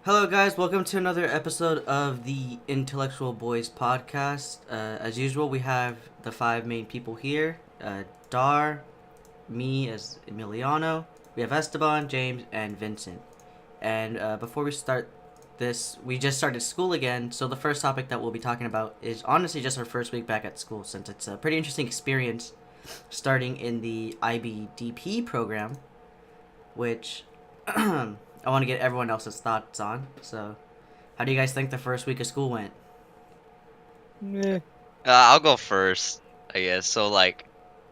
Hello, guys. Welcome to another episode of the Intellectual Boys podcast. As usual, we have the five main people here: Dar, me as Emiliano. We have Esteban, James, and Vincent. And before we start this, we just started school again. So the first topic that we'll be talking about is honestly just our first week back at school, since it's a pretty interesting experience starting in the IBDP program, which I want to get everyone else's thoughts on. So, how do you guys think the first week of school went? Meh. I'll go first, I guess. So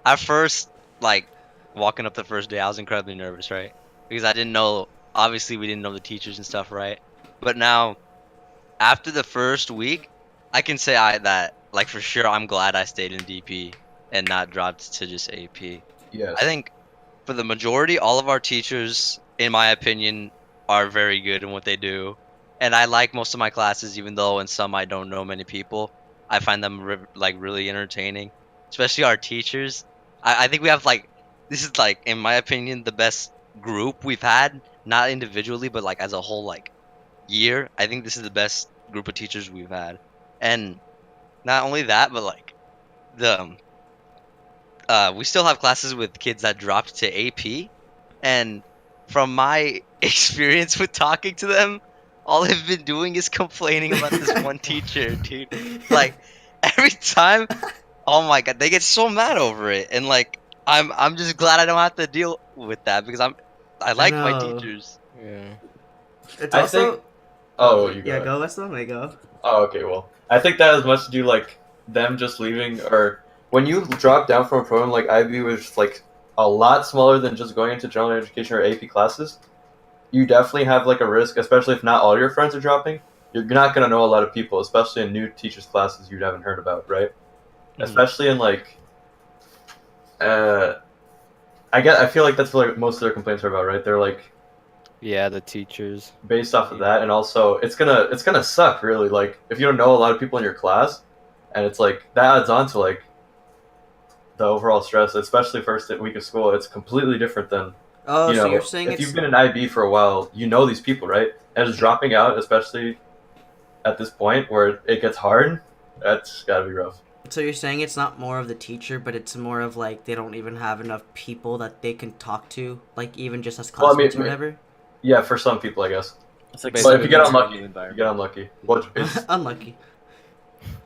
at first, like walking up the first day, I was incredibly nervous, right? Because I didn't know. Obviously, we didn't know the teachers and stuff, right? But now, after the first week, I can say that like for sure, I'm glad I stayed in DP and not dropped to just AP. I Yes. think for the majority, all of our teachers, in my opinion, are very good in what they do. And I like most of my classes, even though in some I don't know many people. I find them really entertaining, especially our teachers. I think we have this is in my opinion the best group we've had, not individually but like as a whole year. I think this is the best group of teachers we've had, and not only that, but the we still have classes with kids that dropped to AP, and from my experience with talking to them, all they've been doing is complaining about this one teacher, dude. Like every time, oh my god, they get so mad over it, and I'm just glad I don't have to deal with that because I I like my know. teachers. Yeah. It's I think. also. Oh, Oh, you yeah, go ahead. go, Weston. May go. Oh, okay. Well, I think that has much to do them just leaving, or when you drop down from a program like IB, which is a lot smaller than just going into general education or AP classes. You definitely have a risk, especially if not all your friends are dropping. You're not gonna know a lot of people, especially in new teachers classes you haven't heard about, right? Mhm. Especially in uh, I feel like that's what most of their complaints are about, right? They're Yeah, the teachers. based off of that, and also it's gonna suck really. Like if you don't know a lot of people in your class, and it's that adds on to the overall stress, especially first week of school. It's completely different than Oh, so you're saying if you've it's. been in IB for a while, you know these people, right? And just dropping out, especially at this point where it gets hard, that's gotta be rough. So you're saying it's not more of the teacher, but it's more of like they don't even have enough people that they can talk to, like even just as Well, classmates or whatever. yeah, for some people, I guess. It's like But if stepping you get into a unlucky, new you get environment. unlucky. What is Unlucky.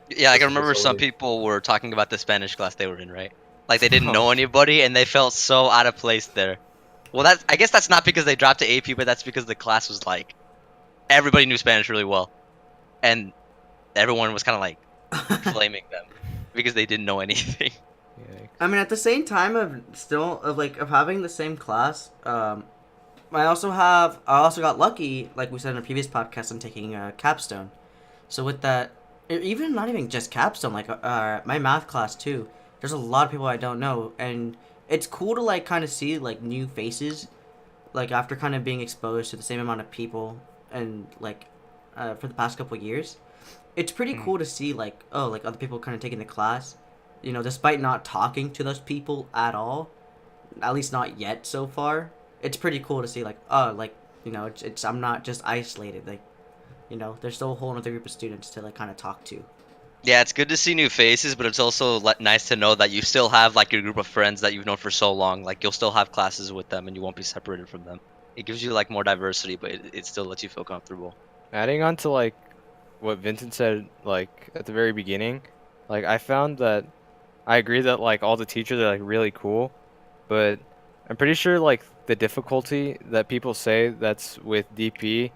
Yeah, I this can remember some facility? people were talking about the Spanish class they were in, right? Like they didn't Oh. know anybody and they felt so out of place there. Well, I guess that's not because they dropped to AP, but that's because the class was like everybody knew Spanish really well, and everyone was kind of like flaming them because they didn't know anything. Yeah. I mean, at the same time of having the same class. I also got lucky, like we said in a previous podcast. I'm taking capstone, so with that, even not even just capstone, like my math class too. There's a lot of people I don't know, and it's cool to like kind of see like new faces, like after kind of being exposed to the same amount of people, and like for the past couple years, it's pretty Hmm. cool to see like oh like other people kind of taking the class, despite not talking to those people at all, at least not yet so far. It's pretty cool to see like oh like it's I'm not just isolated, like there's still a whole other group of students to like kind of talk to. Yeah, it's good to see new faces, but it's also nice to know that you still have like your group of friends that you've known for so long. Like you'll still have classes with them, and you won't be separated from them. It gives you like more diversity, but it still lets you feel comfortable. Adding on to what Vincent said at the very beginning, I found that I agree that all the teachers are really cool, but I'm pretty sure the difficulty that people say that's with DP,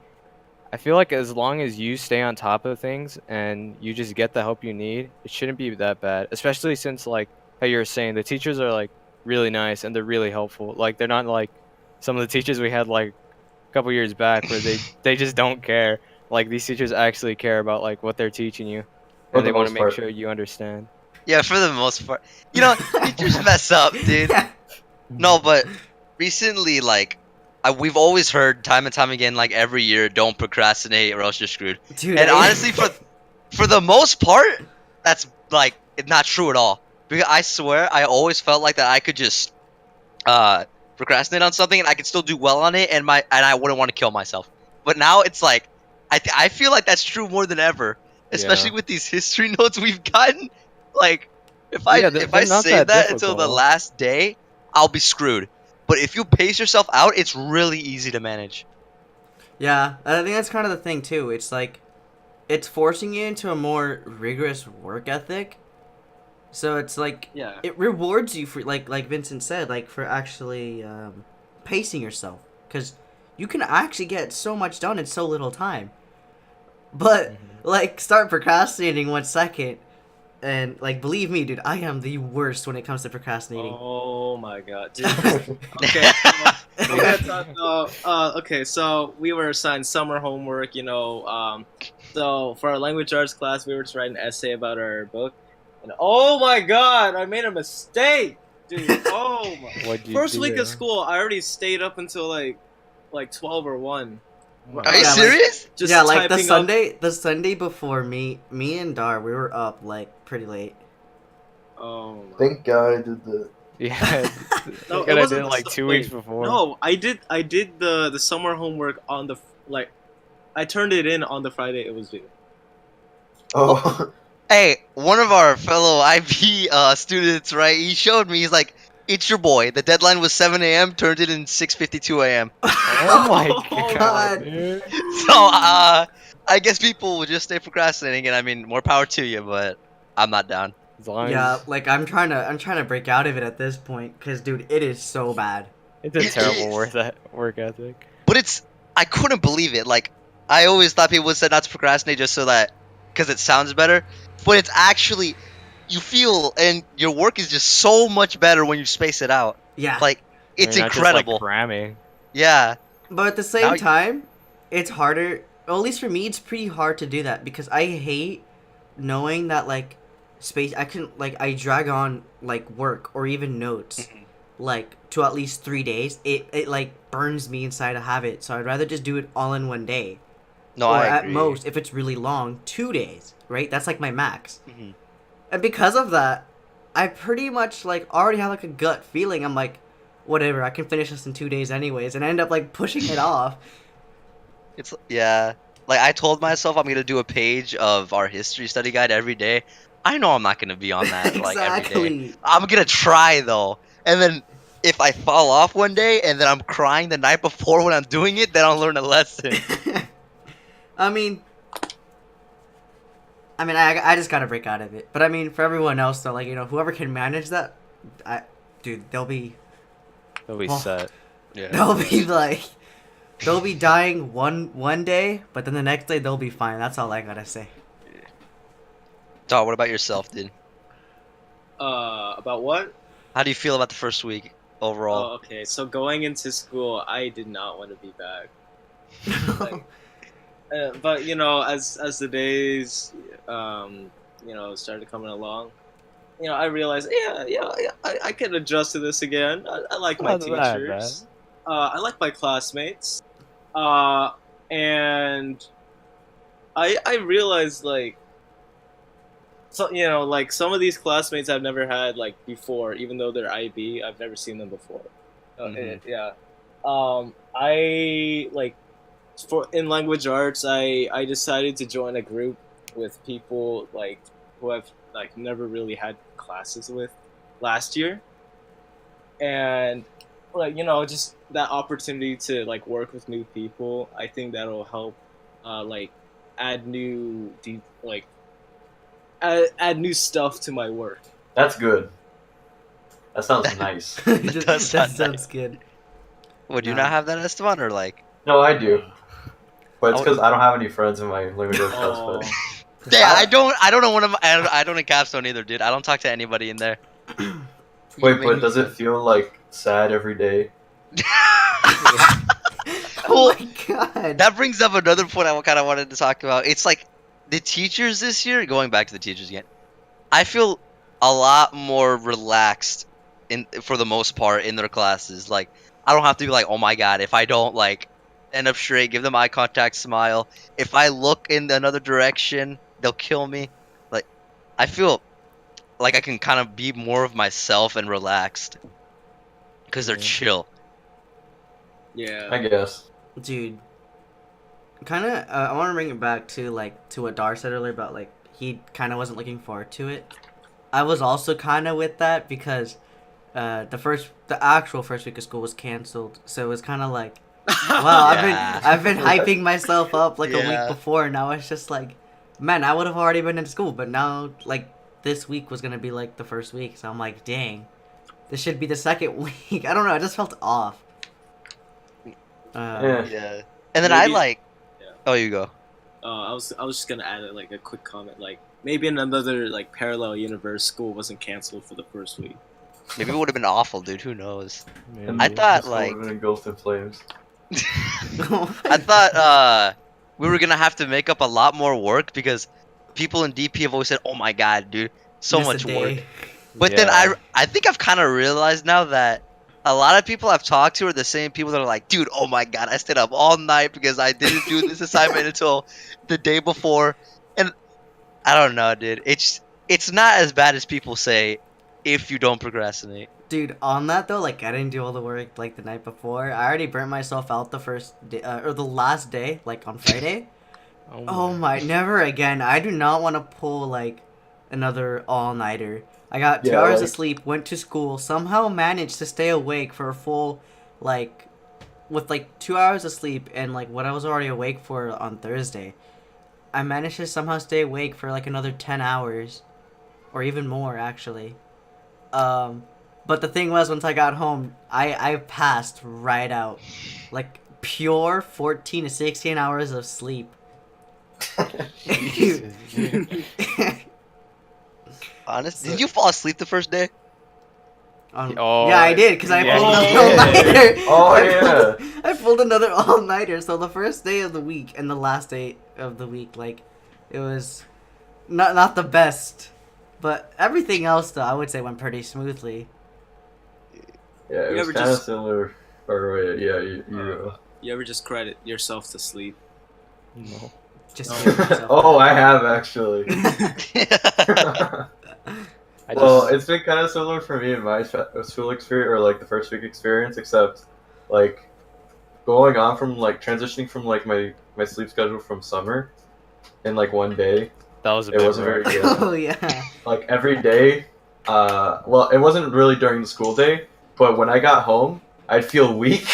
I feel like as long as you stay on top of things and you just get the help you need, it shouldn't be that bad. Especially since how you were saying the teachers are really nice and they're really helpful. Like they're not like some of the teachers we had a couple years back where they just don't care. Like these teachers actually care about what they're teaching you For and the they want to most make part. sure you understand. Yeah, for the most part. Teachers mess up, dude. No, but recently, we've always heard time and time again, like every year, don't procrastinate or else you're screwed. Dude, And honestly, for the most part, that's not true at all. Because I swear, I always felt like that I could just procrastinate on something and I could still do well on it, and I wouldn't want to kill myself. But now it's like I feel like that's true more than ever, especially with these history notes we've gotten. Like, if I Yeah, if they're I not say that that until the difficult. last day, I'll be screwed. But if you pace yourself out, it's really easy to manage. Yeah, I think that's kind of the thing too. It's like it's forcing you into a more rigorous work ethic. So it's like Yeah. it rewards you for like Vincent said, like for actually pacing yourself, because you can actually get so much done in so little time. But like start procrastinating 1 second, and like believe me, dude, I am the worst when it comes to procrastinating. Oh my god, dude. Okay, so I'm gonna talk about. Okay, so we were assigned summer homework. So for our language arts class, we were to write an essay about our book, and oh my god, I made a mistake, dude. Oh my. What'd you First week do? of school, I already stayed up until like 12 or 1. Are you Yeah, like- serious? Just yeah, like typing up. the Sunday before me and Dar, we were up like pretty late. Oh my. Thank God I did that. Yeah. No, I it did wasn't it the like su- 2 wait, weeks before. No, I did the summer homework on the like. I turned it in on the Friday it was due. Oh, Hey, one of our fellow IB students, right? He showed me. He's like, "It's your boy. The deadline was 7 a.m. Turned it in 6:52 a.m." Oh my Oh, god, God. dude. So, I guess people will just stay procrastinating, and I mean, more power to you, but I'm not down. As long Yeah, as like I'm trying to break out of it at this point, cause dude, it is so bad. it's a It terrible is. work ethic. But I couldn't believe it. Like, I always thought people said not to procrastinate just so that, because it sounds better. But it's actually, you feel, and your work is just so much better when you space it out. Yeah, Like, it's You're not incredible. Just, like, cramming. Yeah. but at the Now same you- time, it's harder. Well, at least for me, it's pretty hard to do that because I hate knowing that like space. I drag on like work or even notes like to at least 3 days. It like burns me inside to have it. So I'd rather just do it all in one day. No, or I at agree. most, if it's really long, 2 days. Right? That's like my max. Mhm. And because of that, I pretty much like already have like a gut feeling. I'm like, whatever, I can finish this in 2 days anyways, and I end up like pushing it off. It's, yeah. Like, I told myself I'm going to do a page of our history study guide every day. I know I'm not going to be on that, like, every day. Exactly. I'm going to try, though. And then, if I fall off one day, and then I'm crying the night before when I'm doing it, then I'll learn a lesson. I mean, I just gotta break out of it. But I mean, for everyone else though, like whoever can manage that, dude, they'll be Oh. Set. Yeah. they'll be dying one day, but then the next day they'll be fine. That's all I gotta say. Dar, what about yourself, dude? About what? How do you feel about the first week overall? Oh, okay. So going into school, I did not want to be back. Like, but as the days, started coming along, I realized, I can adjust to this again. I like my Not bad, teachers. I like my classmates. And I realized like, so like some of these classmates I've never had like before, even though they're IB, I've never seen them before. Mhm. Yeah. I like. In language arts, I decided to join a group with people like who I've like never really had classes with last year, and like just that opportunity to like work with new people. I think that'll help, like add new add new stuff to my work. that's good. That sounds nice. does that sound sounds good. Would you Nah. not have that, Esteban, or like? No, I do. But it's Oh. because I don't have any friends in my language arts class. Oh. But Yeah, I don't know one of my, I don't in Capstone either, dude. I don't talk to anybody in there. wait, but does it feel like sad every day? Oh my god. That brings up another point I kind of wanted to talk about. It's like the teachers this year, going back to the teachers again, I feel a lot more relaxed for the most part in their classes. Like, I don't have to be like, oh my god, if I don't like end up straight, give them eye contact, smile. If I look in another direction, they'll kill me. Like, I feel like I can kind of be more of myself and relaxed because they're Yeah. chill. Yeah. I guess. Dude, kind of I want to bring it back to what Dar said earlier about like he kind of wasn't looking forward to it. I was also kind of with that because the actual first week of school was canceled, so it was kind of like, wow, Yeah. I've been hyping myself up like a Yeah. week before, and now it's just like, man, I would have already been in school, but now like this week was gonna be like the first week, so I'm like, dang, this should be the second week. I don't know, I just felt off. Yeah. Yeah. And then Maybe- I like. Yeah. Oh, you go. I was just gonna add like a quick comment, like maybe in another like parallel universe, school wasn't canceled for the first week. Maybe it would have been awful, dude. Who knows? And I thought, the school like- would've been engulfed in flames. I thought we were gonna have to make up a lot more work because people in DP have always said, "Oh my god, dude, so Just a much day. work." But then I think I've kind of realized now that a lot of people I've talked to are the same people that are like, "Dude, oh my god, I stayed up all night because I didn't do this assignment until the day before." And I don't know, dude. It's not as bad as people say if you don't procrastinate. Dude, on that though, like I didn't do all the work like the night before. I already burnt myself out the first day, or the last day, like on Friday. Oh my, never again. I do not want to pull like another all-nighter. I got 2 Yeah, hours of like- sleep, went to school, somehow managed to stay awake for a full, like, with like 2 hours of sleep and like what I was already awake for on Thursday. I managed to somehow stay awake for like another 10 hours, or even more actually. But the thing was, once I got home, I passed right out, like pure 14 to 16 hours of sleep. Honest, did you fall asleep the first day? Oh, yeah, I did because I yeah, pulled you another did. all-nighter. Oh, I pulled another all-nighter. So the first day of the week and the last day of the week, like, it was not the best, but everything else though I would say went pretty smoothly. Yeah, it You was ever kind of just- similar. Or yeah, you. You ever just credit yourself to sleep? No. Just Oh. give yourself Oh, that. I have actually. I Well, just, it's been kind of similar for me in my school experience, or like the first week experience, except like going on from like transitioning from like my sleep schedule from summer in like one day. that was a It bit wasn't very rough. good. Oh yeah. Like every day, well, it wasn't really during the school day, but when I got home, I'd feel weak.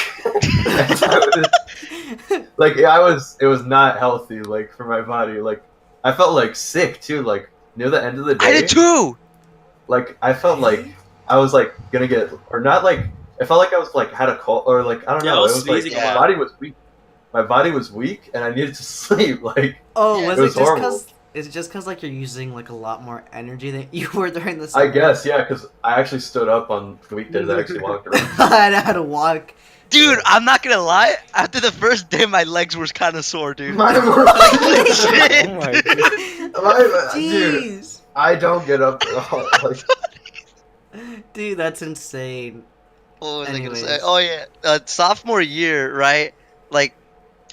Like it was not healthy, like for my body. Like I felt like sick too. Like near the end of the day, I did too. like I felt like I was like gonna get, or not like, it felt like I was like had a cold, or like I don't Yeah, know. I was It was like sneezing a my lot. body was weak. My body was weak, and I needed to sleep. Like Oh, Yeah, was it it was just horrible. because? Is it just because like you're using like a lot more energy than you were during the I summer? guess, yeah, because I actually stood up on weekdays. I actually walked around. I had to walk. Dude, I'm not gonna lie. After the first day, my legs were kind of sore, dude. My Like, legit. Oh my God. Dude, Jeez. I don't get up at all. Like, Dude, that's insane. What was I gonna say? Anyways. Oh yeah, sophomore year, right? Like,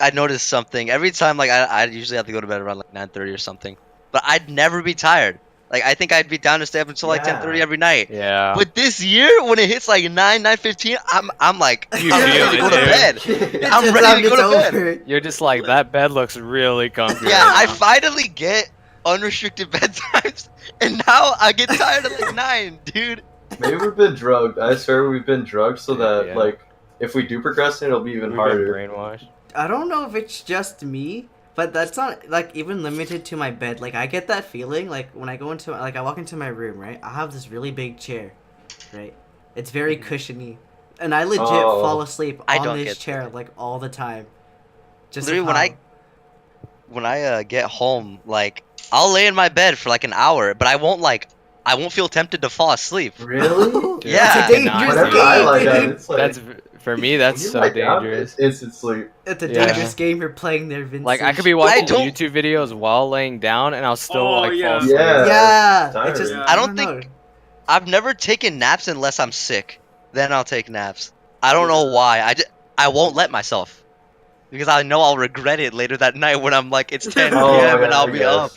I noticed something every time. Like, I usually have to go to bed around like 9:30 or something, but I'd never be tired. Like, I think I'd be down to stay up until like Yeah. 10:30 every night. Yeah. But this year, when it hits like 9:15, I'm like, You I'm feel ready to it, go to dude. bed. It's I'm just ready to it's go to bed. over. You're just like, that bed looks really comfy. Yeah, right I now." finally get unrestricted bedtimes, and now I get tired at like 9, dude. maybe we've been drugged. I swear we've been drugged so that Yeah. like if we do procrastinate, it'll be even We've been harder. brainwashed. I don't know if it's just me, but that's not like even limited to my bed. Like I get that feeling like when I go into like I walk into my room, right? I have this really big chair, right? It's very cushiony, and I legit Oh. fall asleep I on don't this get chair that. like all the time. Just Literally, somehow. when I get home, like I'll lay in my bed for like an hour, but I won't feel tempted to fall asleep. Really? Yeah. It's a dangerous Whenever game, I like that, dude. it's like That's for me. That's when you so lie down, dangerous. it's instant sleep. It's a Yeah. dangerous game you're playing there, Vincent. Like I could be watching don't- YouTube videos while laying down, and I'll still Oh, like yeah. fall asleep. Yeah. Yeah, Tired. it's just Yeah. I don't know. think- I've never taken naps unless I'm sick. Then I'll take naps. I don't know why. I won't let myself because I know I'll regret it later that night when I'm like it's 10 Oh, p.m. and yeah, I'll I be guess. up.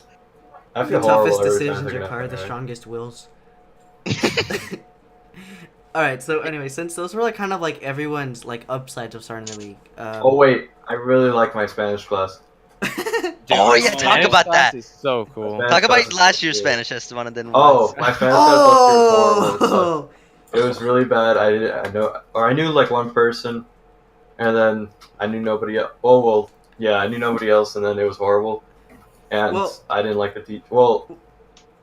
I The feel horrible toughest every time decisions thinking require about the that. strongest wills. All right. So anyway, since those were like kind of like everyone's like upsides of starting the week. Oh wait, I really like my Spanish class. Oh, yeah, talk Spanish about class that. is so cool. Spanish Talk class about is last so year's cool. Spanish, Esteban, and then Oh, my Spanish class was horrible. It Oh. sucked. It was really bad. I knew like one person, and then I knew nobody else. Oh well, yeah, I knew nobody else, and then it was horrible, and Well- I didn't like the teacher. Well,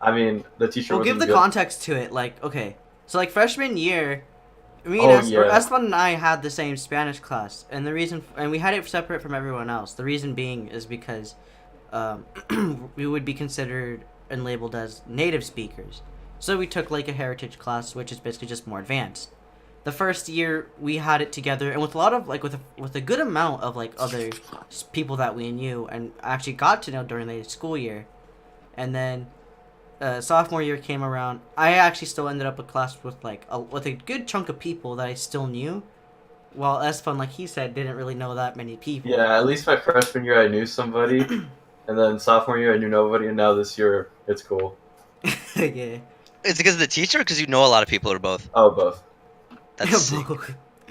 I mean, the teacher We'll wasn't give the good. context to it. Like, okay, so like freshman year, me Oh, and yeah. Esteban and I had the same Spanish class, and the reason, and we had it separate from everyone else. The reason being is because we would be considered and labeled as native speakers. So we took like a heritage class, which is basically just more advanced. The first year we had it together, and with a lot of like with a good amount of like other people that we knew and actually got to know during the school year, and then sophomore year came around. I actually still ended up a class with like with a good chunk of people that I still knew, while Esfun, like he said, didn't really know that many people. Yeah, at least my freshman year I knew somebody, and then sophomore year I knew nobody, and now this year it's cool. Yeah. It's because of the teacher, or because you know a lot of people, or both. Oh, both. That's sick.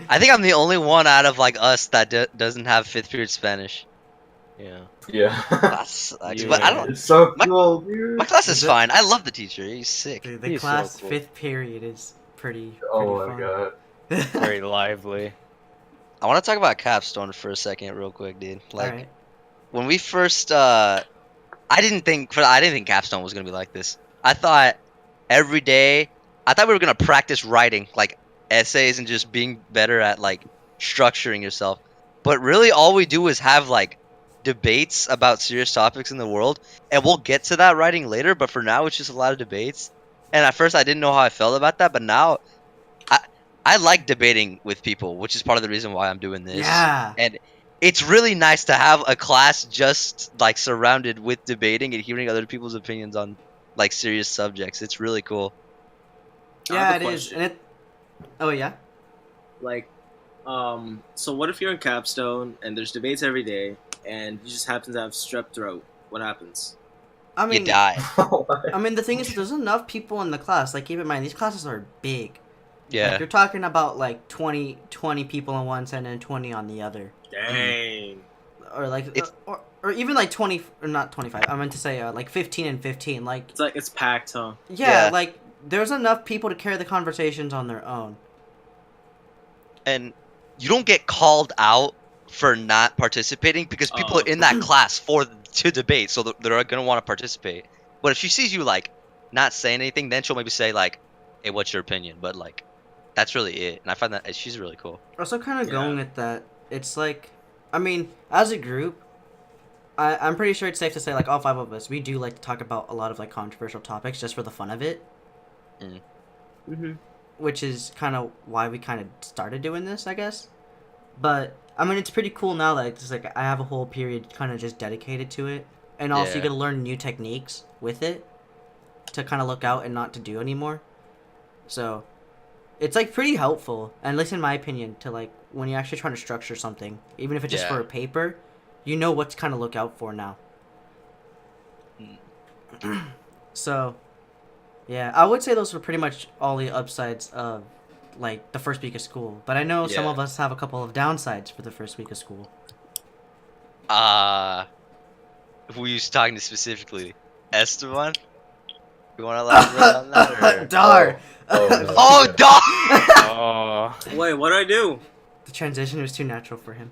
I think I'm the only one out of like us that doesn't have 5th period Spanish. Yeah. Yeah. That sucks. You But I and- don't. It's so My- cool, dude. My class is Is it- fine. I love the teacher. He's sick. Dude, the He's so class cool. 5th period is pretty Oh my fun. god. Very lively. I want to talk about Capstone for a second, real quick, dude. Like Alright. when we first, I didn't think Capstone was gonna be like this. I thought every day, I thought we were gonna practice writing like essays and just being better at like structuring yourself. But really, all we do is have like debates about serious topics in the world, and we'll get to that writing later. But for now, it's just a lot of debates. And at first, I didn't know how I felt about that, but now, I like debating with people, which is part of the reason why I'm doing this. Yeah. And it's really nice to have a class just like surrounded with debating and hearing other people's opinions on like serious subjects. It's really cool. I Yeah, have it a is. question. And it. Oh yeah. Like, so what if you're in Capstone and there's debates every day, and you just happen to have strep throat? What happens? I mean, you die. I mean, the thing is, there's enough people in the class. Like, keep in mind, these classes are big. Yeah. Like, you're talking about like 20 people on one side and 20 on the other, Dang. or like, It's- or even like 20, or not 25. I meant to say like 15 and 15. Like, It's like it's packed, huh? yeah, Yeah. like there's enough people to carry the conversations on their own. And you don't get called out for not participating because people Oh. are in that class to debate, so they're gonna want to participate. But if she sees you like not saying anything, then she'll maybe say like, "Hey, what's your opinion?" But like, that's really it. And I find that she's really cool. Also, kind of Yeah. going at that, it's like, I mean, as a group, I'm pretty sure it's safe to say like all 5 of us, we do like to talk about a lot of like controversial topics just for the fun of it, Mm-hmm. which is kind of why we kind of started doing this, I guess. But I mean, it's pretty cool now that it's like I have a whole period kind of just dedicated to it, and also you Yeah. get to learn new techniques with it to kind of look out and not to do anymore. So it's like pretty helpful, and at least in my opinion, to like when you're actually trying to structure something, even if it's just Yeah. for a paper, you know what to kind of look out for now. So, yeah, I would say those were pretty much all the upsides of like the first week of school. But I know some Yeah. of us have a couple of downsides for the first week of school. Who you talking to specifically? Esteban? You want to elaborate on that? Or? Dar. Oh, Oh, yeah. dog! Oh. Wait, what do I do? The transition was too natural for him.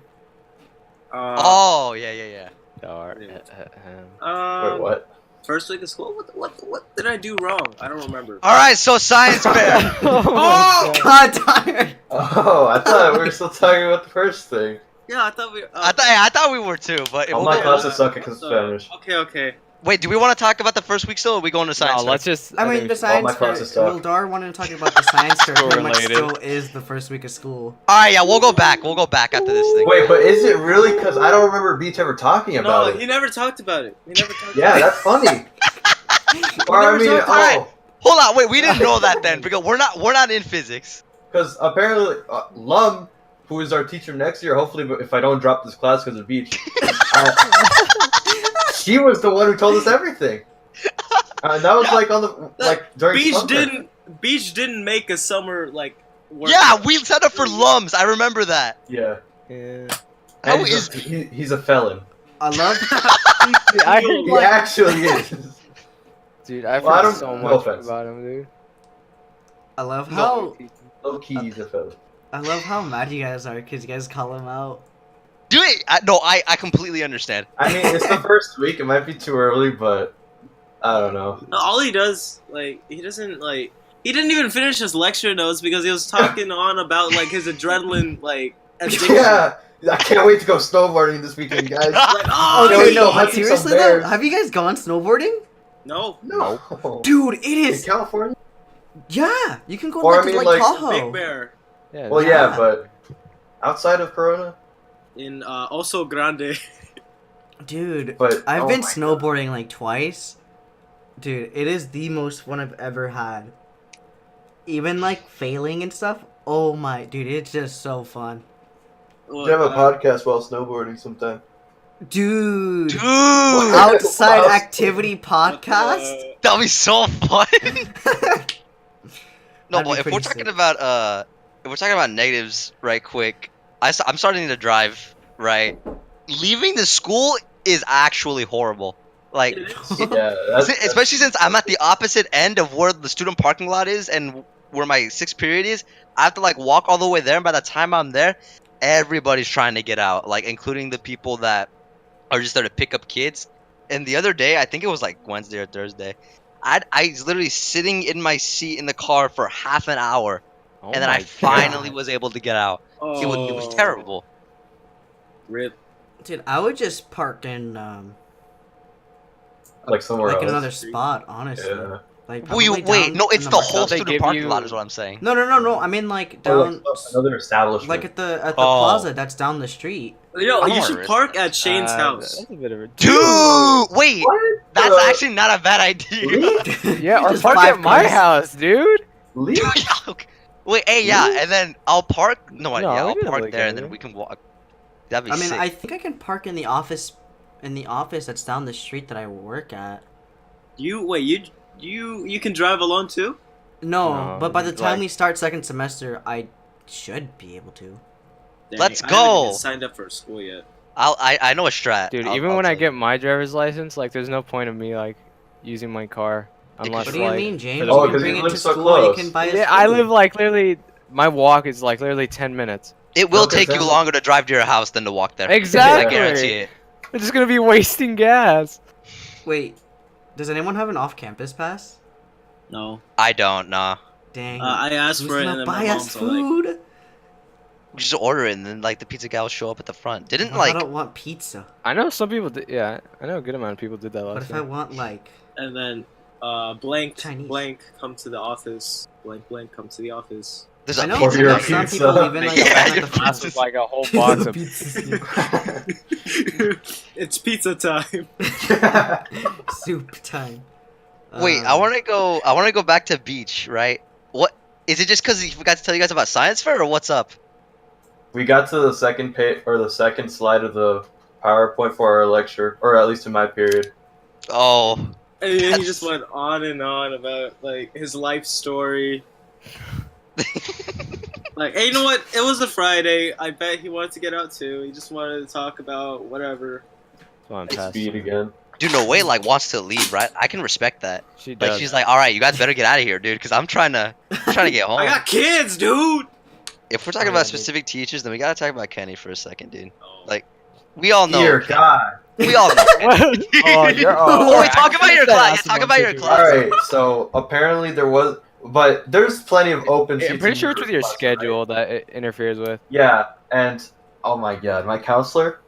Oh, yeah. Darn. Wait, what? First week of school? What did I do wrong? I don't remember. All right, so science fair. Oh God, Dar. Oh, I thought we were still talking about the first thing. Yeah, I thought we. I thought we were too, but All we'll my go- classes suck at Spanish. Okay. Wait, do we want to talk about the first week still, or are we going to science No, fair? let's just. I mean, think the we- science my fair. classes suck. Well, Dar wanted to talk about the science fair. Pretty much School-related. still is the first week of school. All right, yeah, we'll go back. We'll go back after this thing. Wait, but is it really? Because I don't remember Beach ever talking No, about he it. never talked about it. He never talked Yeah, about that's funny. Or I never mean, talked about oh, Hold on, wait, we didn't know that then because we're not in physics. because apparently Lum, who is our teacher next year, hopefully, if I don't drop this class because of Beach, she was the one who told us everything. And that was like on the during summer. Beach didn't make a summer like. Work. Yeah, we signed up for LUMS. I remember that. Yeah. Yeah. How And is he's a felon. I love. Dude, I Yo, heard, He like, actually is. dude, I've Well, I heard don't- so no much offense. about him, dude. I love No. how. Low key, he's a felon. I love how mad you guys are because you guys call him out. Do it. I completely understand. I mean, it's the first week. It might be too early, but I don't know. All he does, like, he doesn't like. He didn't even finish his lecture notes because he was talking on about like his adrenaline, like addiction. Yeah, I can't wait to go snowboarding this weekend, guys. Like, Oh, Yo, dude, yo, no, hunting but some seriously though, bears. have you guys gone snowboarding? no, No, Dude, it in is. California. Yeah, you can go Or, I like, mean, Lake like, Tahoe. Big Bear Yeah. Well, dude. yeah, Yeah. but outside of Corona, in Oso Grande. Dude, but I've oh been my snowboarding like twice. Dude, it is the most fun I've ever had. Even like failing and stuff. Oh my, dude, it's just so fun. God. You have a podcast while snowboarding sometime. Dude, Dude, outside Wow. activity podcast. that'll be so fun. No, That'd be but if we're pretty talking sick. about negatives, right quick, I'm starting to drive. Right, leaving the school is actually horrible. Like, Yeah, that's, especially since I'm at the opposite end of where the student parking lot is and where my sixth period is. I have to like walk all the way there, and by the time I'm there, everybody's trying to get out, like including the people that are just there to pick up kids. And the other day, I think it was like Wednesday or Thursday, I was literally sitting in my seat in the car for half an hour, Oh and then I my finally God. was able to get out. Oh, It was terrible. Rip. Dude, I would just park in like somewhere like else. another spot, honestly. Yeah. Like Wait, probably wait, down no, in it's the market. whole Don't they student give parking you- lot is what I'm saying. No. I mean like Or down, like another establishment. like at the Oh. plaza that's down the street. Yo, I you wanna should risk park that. at Shane's house. That's a bit of a Dude, wait, What? that's the- actually not a bad idea. Leave? Yeah, or Just park 5 at my cars. house, dude. Leave? Wait, hey, yeah, and then I'll park. No, No, yeah, we I'll didn't park look there, at and then it. we can walk. That'd be I mean, sick. I think I can park in the office that's down the street that I work at. You can drive alone too. No, No, but by the time like- we start second semester, I should be able to. Dang, Let's I haven't go. even signed up for school yet. I know a strat. Dude, I'll- even I'll when I tell get you. my driver's license, like, there's no point of me like using my car unless What do you like. mean, James? the Oh, You 'cause bring you it live to so school and you close. can buy a Yeah, I scooter. live like literally. My walk is like literally 10 minutes. It will Okay, take you then- longer to drive to your house than to walk there. Exactly. I guarantee it. I'm just gonna be wasting gas. Wait, does anyone have an off-campus pass? No, I don't. Nah. Dang. I asked Who's for it, gonna and then buy my us mom's like, food? We just order it, and then like the pizza guy will show up at the front. Didn't What like if I don't want pizza? I know some people did. Yeah, I know a good amount of people did that What last if I year. want like? and then blank Chinese. blank come to the office. Blank come to the office. there's I a know pizza Order guy a some here. pizza. people even like Yeah, sign up your the That's pizza's- like a whole box of. It's pizza time. soup time. Wait, I want to go. I want to go back to beach. Right? What is it? Just because he forgot to tell you guys about science fair, or what's up? We got to the second page or the second slide of the PowerPoint for our lecture, or at least in my period. Oh, And then he That's- just went on and on about like his life story. Like, hey, you know what? It was a Friday. I bet he wanted to get out too. He just wanted to talk about whatever. So I'm It's past speed it. again. dude, no way. Like wants to leave, right? I can respect that. She Like does. she's like, all right, you guys better get out of here, dude, because I'm trying to get home. I got kids, dude. If we're talking Oh, about yeah, dude. specific teachers, then we gotta talk about Kenny for a second, dude. Oh. Like, we all know. Dear God. We all know. What? Oh, you're. Oh, wait, talk about your class. Yeah, talk about your class. Alright, so apparently there was, but there's plenty of open seats. I'm pretty in sure it's with your class, right? schedule that it interferes with. Yeah, and oh my God, my counselor.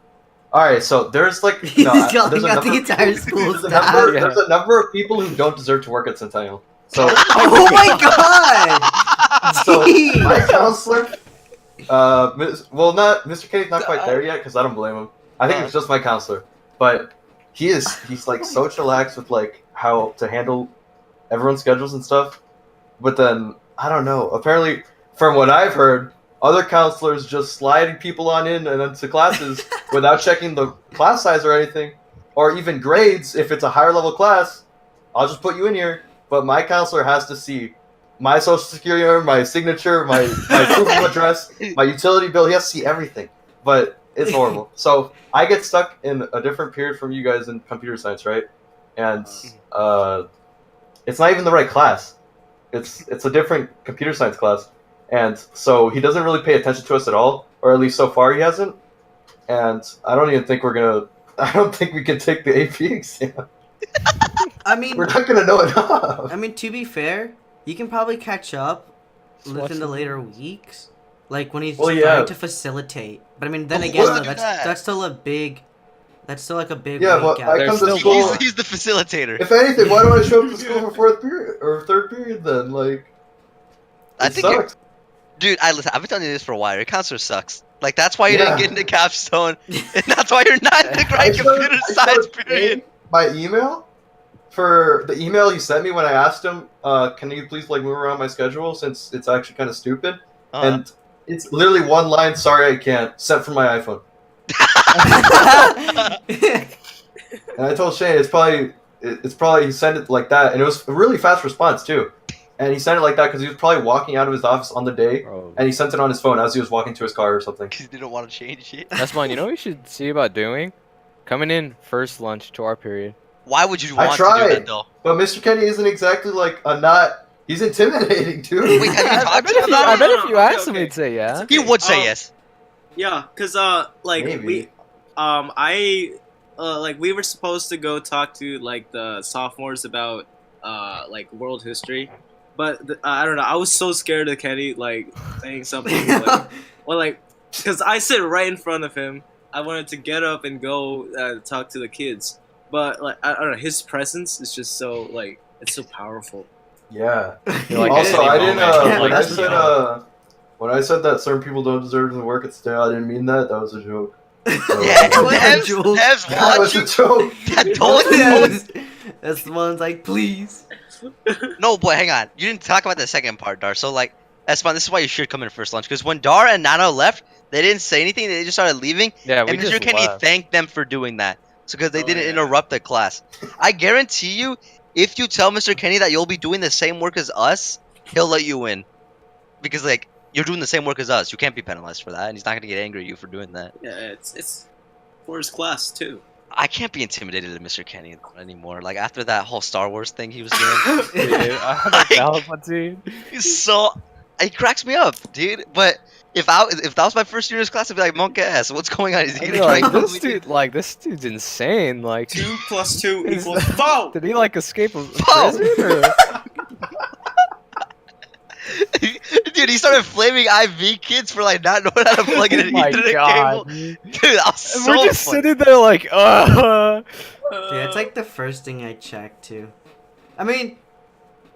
Alright, so there's like He's no, yelling there's a at the number- entire school there's a staff. number, Yeah. there's a number of people who don't deserve to work at Centennial. So Oh my god! So Jeez. my counselor, well, not Mr. Kenny's not quite there yet because I don't blame him. I think it's just my counselor, but he's like so chillax with like how to handle everyone's schedules and stuff. But then I don't know. Apparently, from what I've heard, other counselors just sliding people on in and into classes without checking the class size or anything, or even grades. If it's a higher level class, I'll just put you in here. But my counselor has to see my social security number, my signature, my proof of address, my utility bill. He has to see everything. But It's horrible. So I get stuck in a different period from you guys in computer science, right? And it's not even the right class. It's a different computer science class, and so he doesn't really pay attention to us at all, or at least so far he hasn't. And I don't even think we're gonna. I don't think we can take the AP exam. I mean, We're not gonna know enough. I mean, to be fair, you can probably catch up within the What's- later weeks, like when he's Well, trying yeah. to facilitate. But I mean, then But again, why though, do that's that? that's still a big. That's still like a big Yeah, weight but gap. I There's come to still school. more. He's the facilitator. If anything, why do I show up to school for fourth period or third period then? Like, I it think you're- sucks. Dude, listen, I've been telling you this for a while. Your counselor sucks. Like, that's why you Yeah. didn't get into capstone, and that's why you're not in the I right showed- computer I science showed period. Shane my email for the email he sent me when I asked him, can you please like move around my schedule since it's actually kind of stupid? And it's literally one line. Sorry, I can't. Sent from my iPhone. And I told Shane it's probably he sent it like that, and it was a really fast response too. And he sent it like that because he was probably walking out of his office on the day, Bro, and he sent it on his phone as he was walking to his car or something. Because he didn't want to change it. that's mine. You know what we should see about doing? Coming in first lunch to our period. Why would you I want to do tried. that, though? But Mr. Kenny isn't exactly like a not. He's intimidating too. Wait, have you I talked bet to if him you, about I it? bet if you Okay, asked him, okay. he'd say yeah. He would say yes. Yeah, cause like Maybe. we were supposed to go talk to like the sophomores about like world history, but I don't know. I was so scared of Kenny like saying something like, cause I sit right in front of him. I wanted to get up and go talk to the kids, but like I don't know. His presence is just so like it's so powerful. Yeah. You're like, Also, at any I didn't. moment, Yeah, When I that's said when I said that certain people don't deserve to work at Stale, I didn't mean that. That was a joke. So, Yeah, Jules. Dev's that was a watching. joke. That totally. That's the one's like, please. No, boy, hang on. You didn't talk about the second part, Dar. So, like, Espan, this is why you should come in first lunch. Because when Dar and Nano left, they didn't say anything. They just started leaving. Yeah, we And Mr. just Kenny left. thanked them for doing that. So, because they Oh, didn't yeah. interrupt the class. I guarantee you, if you tell Mr. Kenny that you'll be doing the same work as us, he'll let you in. Because, like, you're doing the same work as us. You can't be penalized for that. And he's not going to get angry at you for doing that. Yeah, it's for his class too. I can't be intimidated at Mr. Kenny anymore. Like, after that whole Star Wars thing he was doing. Dude, I had a Palpatine. He's so it cracks me up, dude. But if that was my first year in his class, I'd be like, monk ass, what's going on? Is he I'd gonna be try like, and kill this me, dude, like this dude's insane. Like, 2 + 2 Is equals 4. did he like escape a Whoa! prison? Or? Dude, he started flaming IV kids for like not knowing how to plug in Oh an my Ethernet god! cable. Dude. Dude, that was And so we're just funny. sitting there like, Yeah, it's like the first thing I checked too. I mean,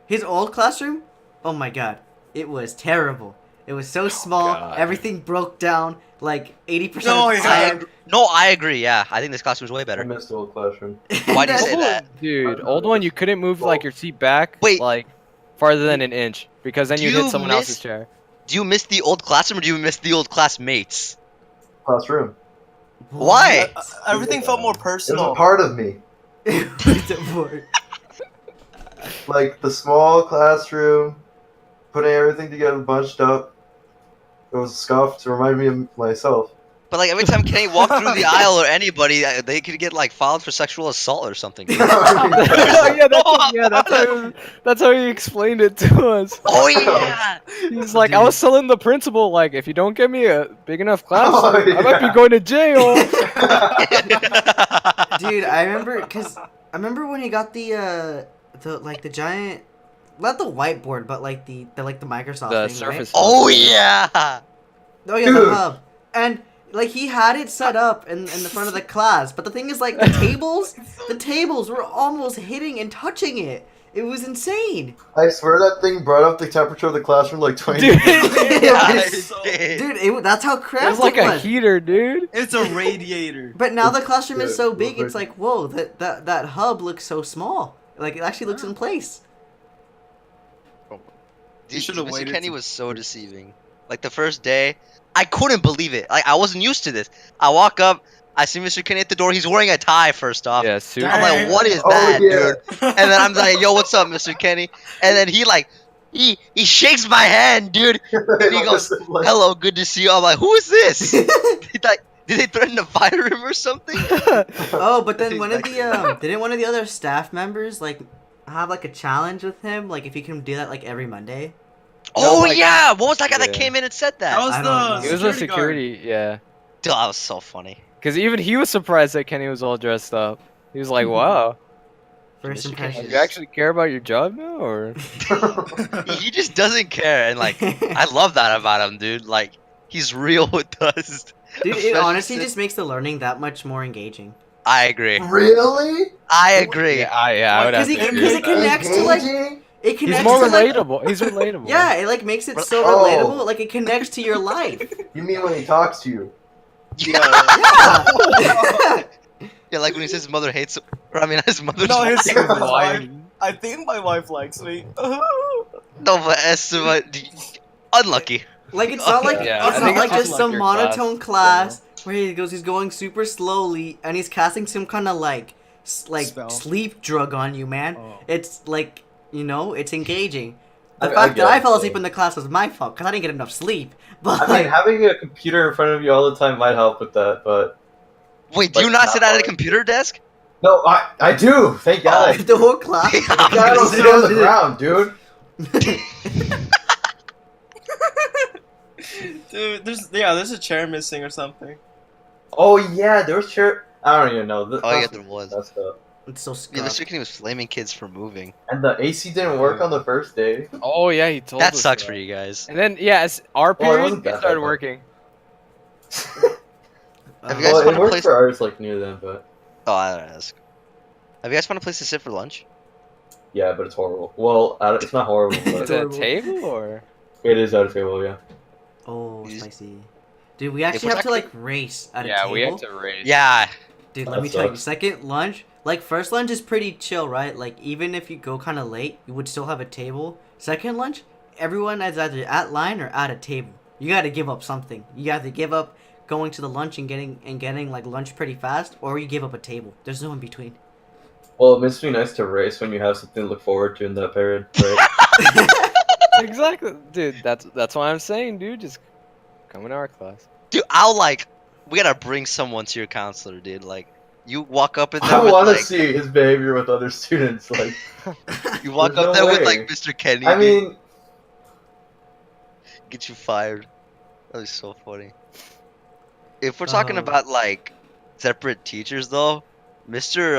his old classroom. Oh my god, it was terrible. It was so small. God. Everything broke down like 80% No, of the yeah. time. No, I agree. Yeah, I think this classroom's way I better. missed the old classroom. Why do you say And that? dude, old one, you couldn't move like your seat back, Wait. like farther than an inch because then Do you'd you hit someone miss- else's chair. Do you miss the old classroom or do you miss the old classmates? Classroom. Why? Everything felt more It was personal. a part of me. Like the small classroom, putting everything together, bunched up. It was a scuff to remind me of myself. But like every time Kenny walked through the aisle or anybody, they could get like filed for sexual assault or something. That's how he explained it to us. Oh yeah. He's like, I was telling the principal, like, if you don't get me a big enough class, Oh, I might be yeah. going to jail. Dude, I remember when he got the giant, not the whiteboard, but like the Microsoft The thing, Surface. Oh yeah. Right? Oh yeah, Dude. the hub. And like he had it set up in the front of the class, but the thing is like the tables were almost hitting and touching it. It was insane. I swear that thing brought up the temperature of the classroom like 20 Dude, degrees. Yeah, Dude, it did. that's how it cramped was like it a was. heater, dude. It's a radiator. But now the classroom is Yeah, so it big, was it's like- like, whoa, that hub looks so small. Like, it actually looks in place. You should've Mr. waited Kenny to- was so deceiving. Like the first day, I couldn't believe it. Like I wasn't used to this. I walk up, I see Mr. Kenny at the door. He's wearing a tie first off. Yeah, suit. I'm like, what is Oh, that, yeah. dude? And then I'm like, yo, what's up, Mr. Kenny? And then he like, he shakes my hand, dude. And he goes, Hello, good to see you. I'm like, who is this? He's like, Did they threaten to fire him or something? Oh, but then He's one of back the there. didn't one of the other staff members like have like a challenge with him, like if he can do that like every Monday? Oh like- yeah, what was that guy that Yeah. came in and said That that? was I don't know. the He was a security guard. security, yeah. Dude, that was so funny. Because even he was surprised that Kenny was all dressed up. He was like, "Wow, First Mr. impressions. Kenny you actually care about your job now?" Or He just doesn't care, and like I love that about him, dude. Like he's real with us. Dude, it Especially honestly since- just makes the learning that much more engaging. I agree. Really? I agree. I would have Because to it, agree 'cause with it that. connects to like Engaging? it He's connects more to like relatable. He's relatable. yeah, it like makes it so Oh. relatable. Like it connects to your life. You mean when he talks to you? Yeah. Yeah. Yeah, like when he says his mother hates him. Or I mean, his mother's No, his wife. wife. I think my wife likes me. No, but Esteban, unlucky. Like it's not like Yeah, it's I not think like it's just just some like your monotone class, class where he's going super slowly and he's casting some kind of like Spell. sleep drug on you, man. Oh. It's like it's engaging. The I fact that get I it, fell though. asleep in the class was my fault because I didn't get enough sleep. But I mean, having a computer in front of you all the time might help with that, but Wait, do you Like, not not sit at a like- computer desk? no, I do. Thank God. I do. the whole class. I don't sit on the ground, dude. Dude, there's a chair missing or something. Oh yeah, there was chair. I don't even know. Oh yeah, there was. That's the. It's so Yeah, scrubbed. Mr. Kenny was flaming kids for moving. And the AC didn't work on the first day. Oh yeah, he told That us sucks that. for you guys. And then yeah, our Well, it period wasn't it that started bad, though. working. Have you guys Well, found it a worked place- for ours like near them, but Oh, I don't ask. Have you guys found a place to sit for lunch? yeah, but it's horrible. Well, it's not horrible, Is but it a table or? it is at a table. Yeah. Oh, He's- spicy. Dude, we actually we're have to talking- like race at a Yeah, table. we had to raise. Yeah. Dude, That let me tell you, sucks. second lunch, like first lunch is pretty chill, right? Like even if you go kind of late, you would still have a table. Second lunch, everyone is either at line or at a table. You got to give up something. You got to give up going to the lunch and getting like lunch pretty fast, or you give up a table. There's no in between. Well, it must be nice to race when you have something to look forward to in that period, right? Exactly, dude. That's what I'm saying, dude. Just come in our class. Dude, we gotta bring someone to your counselor, dude. Like, you walk up in there I with want to like, see his behavior with other students. Like, you walk There's up no there with way. like Mr. Kenny. I dude, mean, get you fired. That was so funny. If we're talking Oh. about like separate teachers though, Mr.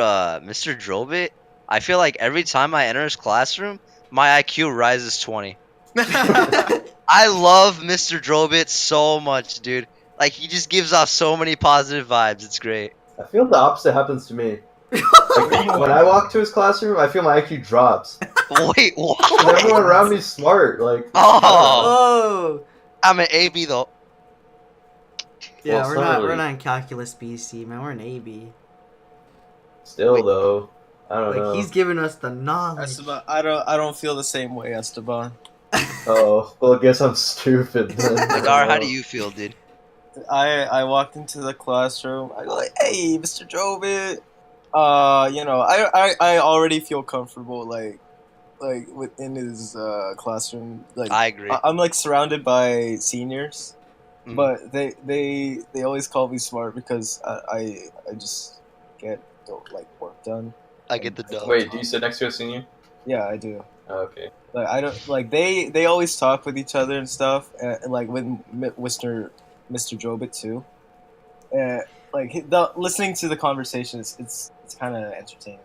Drobit, I feel like every time I enter his classroom, my IQ rises 20. I love Mr. Drobit so much, dude. Like he just gives off so many positive vibes. It's great. I feel the opposite happens to me. Like, when I walk to his classroom, I feel my IQ drops. Wait, what? 'Cause everyone around me is smart. Like, Oh, Oh, I'm an AB though. yeah, Well, we're it's not we're really- not in calculus BC, man. We're in AB. still Wait. though, I don't Like know. he's giving us the knowledge. Esteban, I don't feel the same way, Esteban. Oh, well, I guess I'm stupid then. I don't Adar, how know. do you feel, dude? I walked into the classroom. I go like, "Hey, Mr. Jobit." I already feel comfortable like within his classroom. Like I agree. I'm like surrounded by seniors, Mhm. but they always call me smart because I just get like work done. I get the dub. Wait, do you sit next to a senior? Yeah, I do. Oh, okay. Like I don't like they always talk with each other and stuff, and like with Mr. Jobit too. Like listening to the conversations, it's kind of entertaining.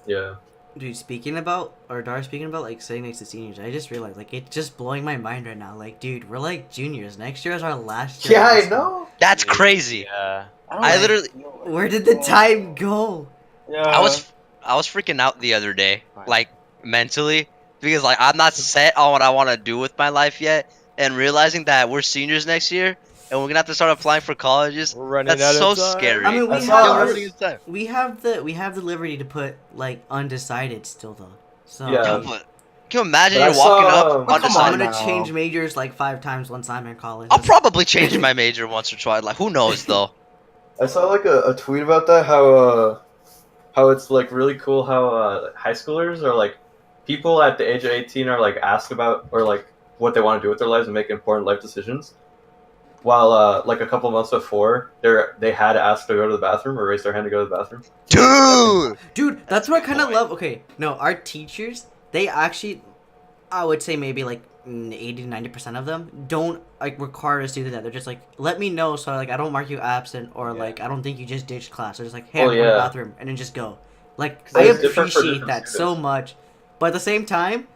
Yeah. Dude, speaking about like sitting next to seniors, I just realized like it's just blowing my mind right now. Like, dude, we're like juniors. Next year is our last year. Yeah, of high I school. know. That's crazy. Yeah. I literally- Where did the time go? Yeah. I was freaking out the other day, like mentally, because like I'm not set on what I want to do with my life yet, and realizing that we're seniors next year and we're gonna have to start applying for colleges. We're running That's out so of time. scary. I mean, we I saw- Yeah, we're have running out of time. we have the liberty to put like undecided still though. So Yeah. Yeah, but can you imagine But I you're walking saw- up Oh, come on, I'm undecided? gonna now. change majors like 5 times once I'm in college. I'll probably change my major once or twice. Like who knows though? I saw like a tweet about that. How it's like really cool how high schoolers are like people at the age of 18 are like asked about or like what they want to do with their lives and make important life decisions. while like a couple months before, they had asked to go to the bathroom or raise their hand to go to the bathroom. Dude. Dude, that's what I kind of point. love. Okay, no, our teachers, they actually, I would say maybe like 80 to 90% of them don't like require us to do that. They're just like, let me know so like I don't mark you absent or Yeah. like I don't think you just ditched class. They're just like, hey, Oh, I'm going to the yeah. bathroom and then just go. Like, 'Cause I it's different for appreciate different that so students. much. But at the same time,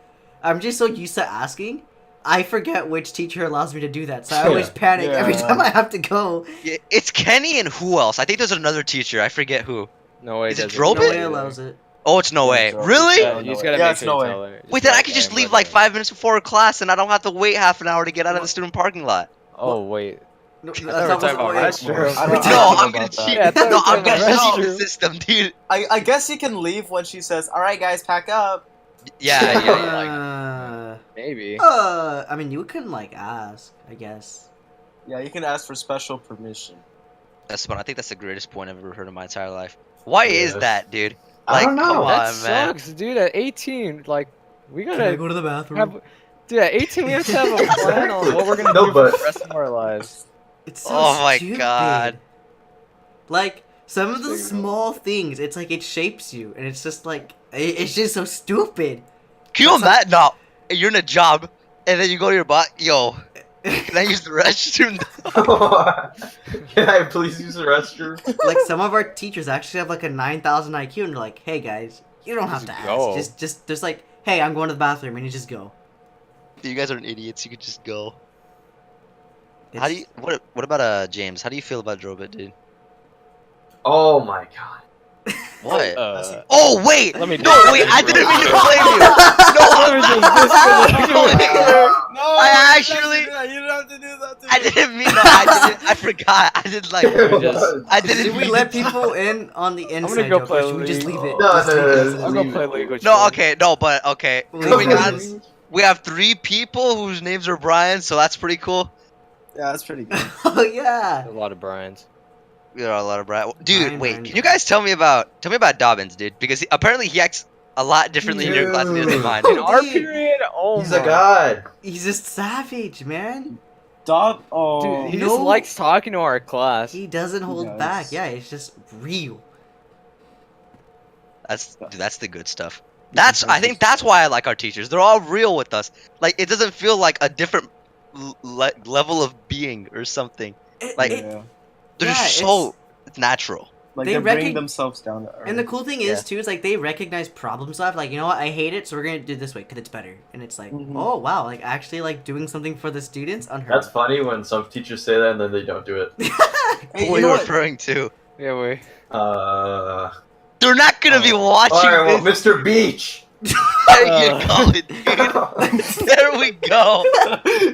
I'm just so used to asking. I forget which teacher allows me to do that. So I always Yeah. panic every Yeah. time I have to go. Yeah, it's Kenny and who else? I think there's another teacher. I forget who. No way. Is it doesn't Drobit? No do way that either. allows it. Oh, it's no way. Drobit. Really? Yeah, No, you no just way. gotta Yeah, make it's sure no you way. tell her. Just Wait, be then I like, could just "Hey, leave we're like done." 5 minutes before class, and I don't have to wait half an hour to get out of the student parking lot. Oh wait. No, thought that's we were not talking about wait. restroom. I No, don't know I'm about gonna that. cheat. Yeah, I thought No, we were I'm gonna talking about cheat the restroom. system, dude. I guess you can leave when she says, "All right, guys, pack up." Yeah. Maybe. I mean, you can like ask, I guess. Yeah, you can ask for special permission. That's fun. I think that's the greatest point I've ever heard in my entire life. Why is Yes. that, dude? I Like, don't know. come That on, man. sucks, dude. At 18, like, we Can I gotta go to the bathroom? have. Dude, at 18, we have to have a plan on what we're gonna No, do for the but- rest of our lives. It's so Oh my stupid. God. Like some of the There you go. small things, it's like it shapes you, and it's just like it's just so stupid. Can you That's imagine? No, you're in a job, and then you go to your boss. Yo, can I use the restroom? Can I please use the restroom? Like some of our teachers actually have like a 9,000 IQ, and they're like, "Hey guys, you don't have to Just ask. go." Just there's like, hey, I'm going to the bathroom, and you just go." You guys are idiots. You could just go. It's, How do you? What about James? How do you feel about Drobit, dude? Oh my god. What? Oh, Oh wait! let me No, just- wait! I didn't mean to Let blame you. me just disconnect No, you. No, I actually- you don't have to do that. To I me. didn't mean. No, I didn't. I forgot. I did like. just- I didn't. Did we mean let to- people in on the inside gonna go joke, play or should we just League. leave it? No, Just no, leave no, it no, as it I'll is. go leave play it. League with No, you. okay, no, but okay. Moving on, we have 3 people whose names are Brian, so that's pretty cool. Yeah, that's pretty good. Oh yeah. A lot of Brian's. There are a lot of Brian. Dude, Brian, wait, Brian, can you guys tell me about Dobbins, dude? Because apparently he acts a lot differently in your class than he does in mine. Dude. In our period, oh He's my. a god. He's just savage, man. Dob. Oh, Dude, he No. just likes talking to our class. He doesn't hold does. back. Yeah, it's just real. That's the good stuff. I think that's why I like our teachers. They're all real with us. Like it doesn't feel like a different level of being or something. Like- yeah. They're Yeah, just so natural. Like They they bring recog- themselves down to earth. And the cool thing Yeah. is too is like they recognize problem stuff. Like, you know what, I hate it, so we're gonna do it this way because it's better. And it's like, Mhm. oh wow, like actually like doing something for the students. Unheard. That's funny when some teachers say that and then they don't do it. Hey, Who are you know you what? referring to? Yeah, wait. They're not gonna be watching Alright, well, this. Mr. Beach. There you go, dude. There we go.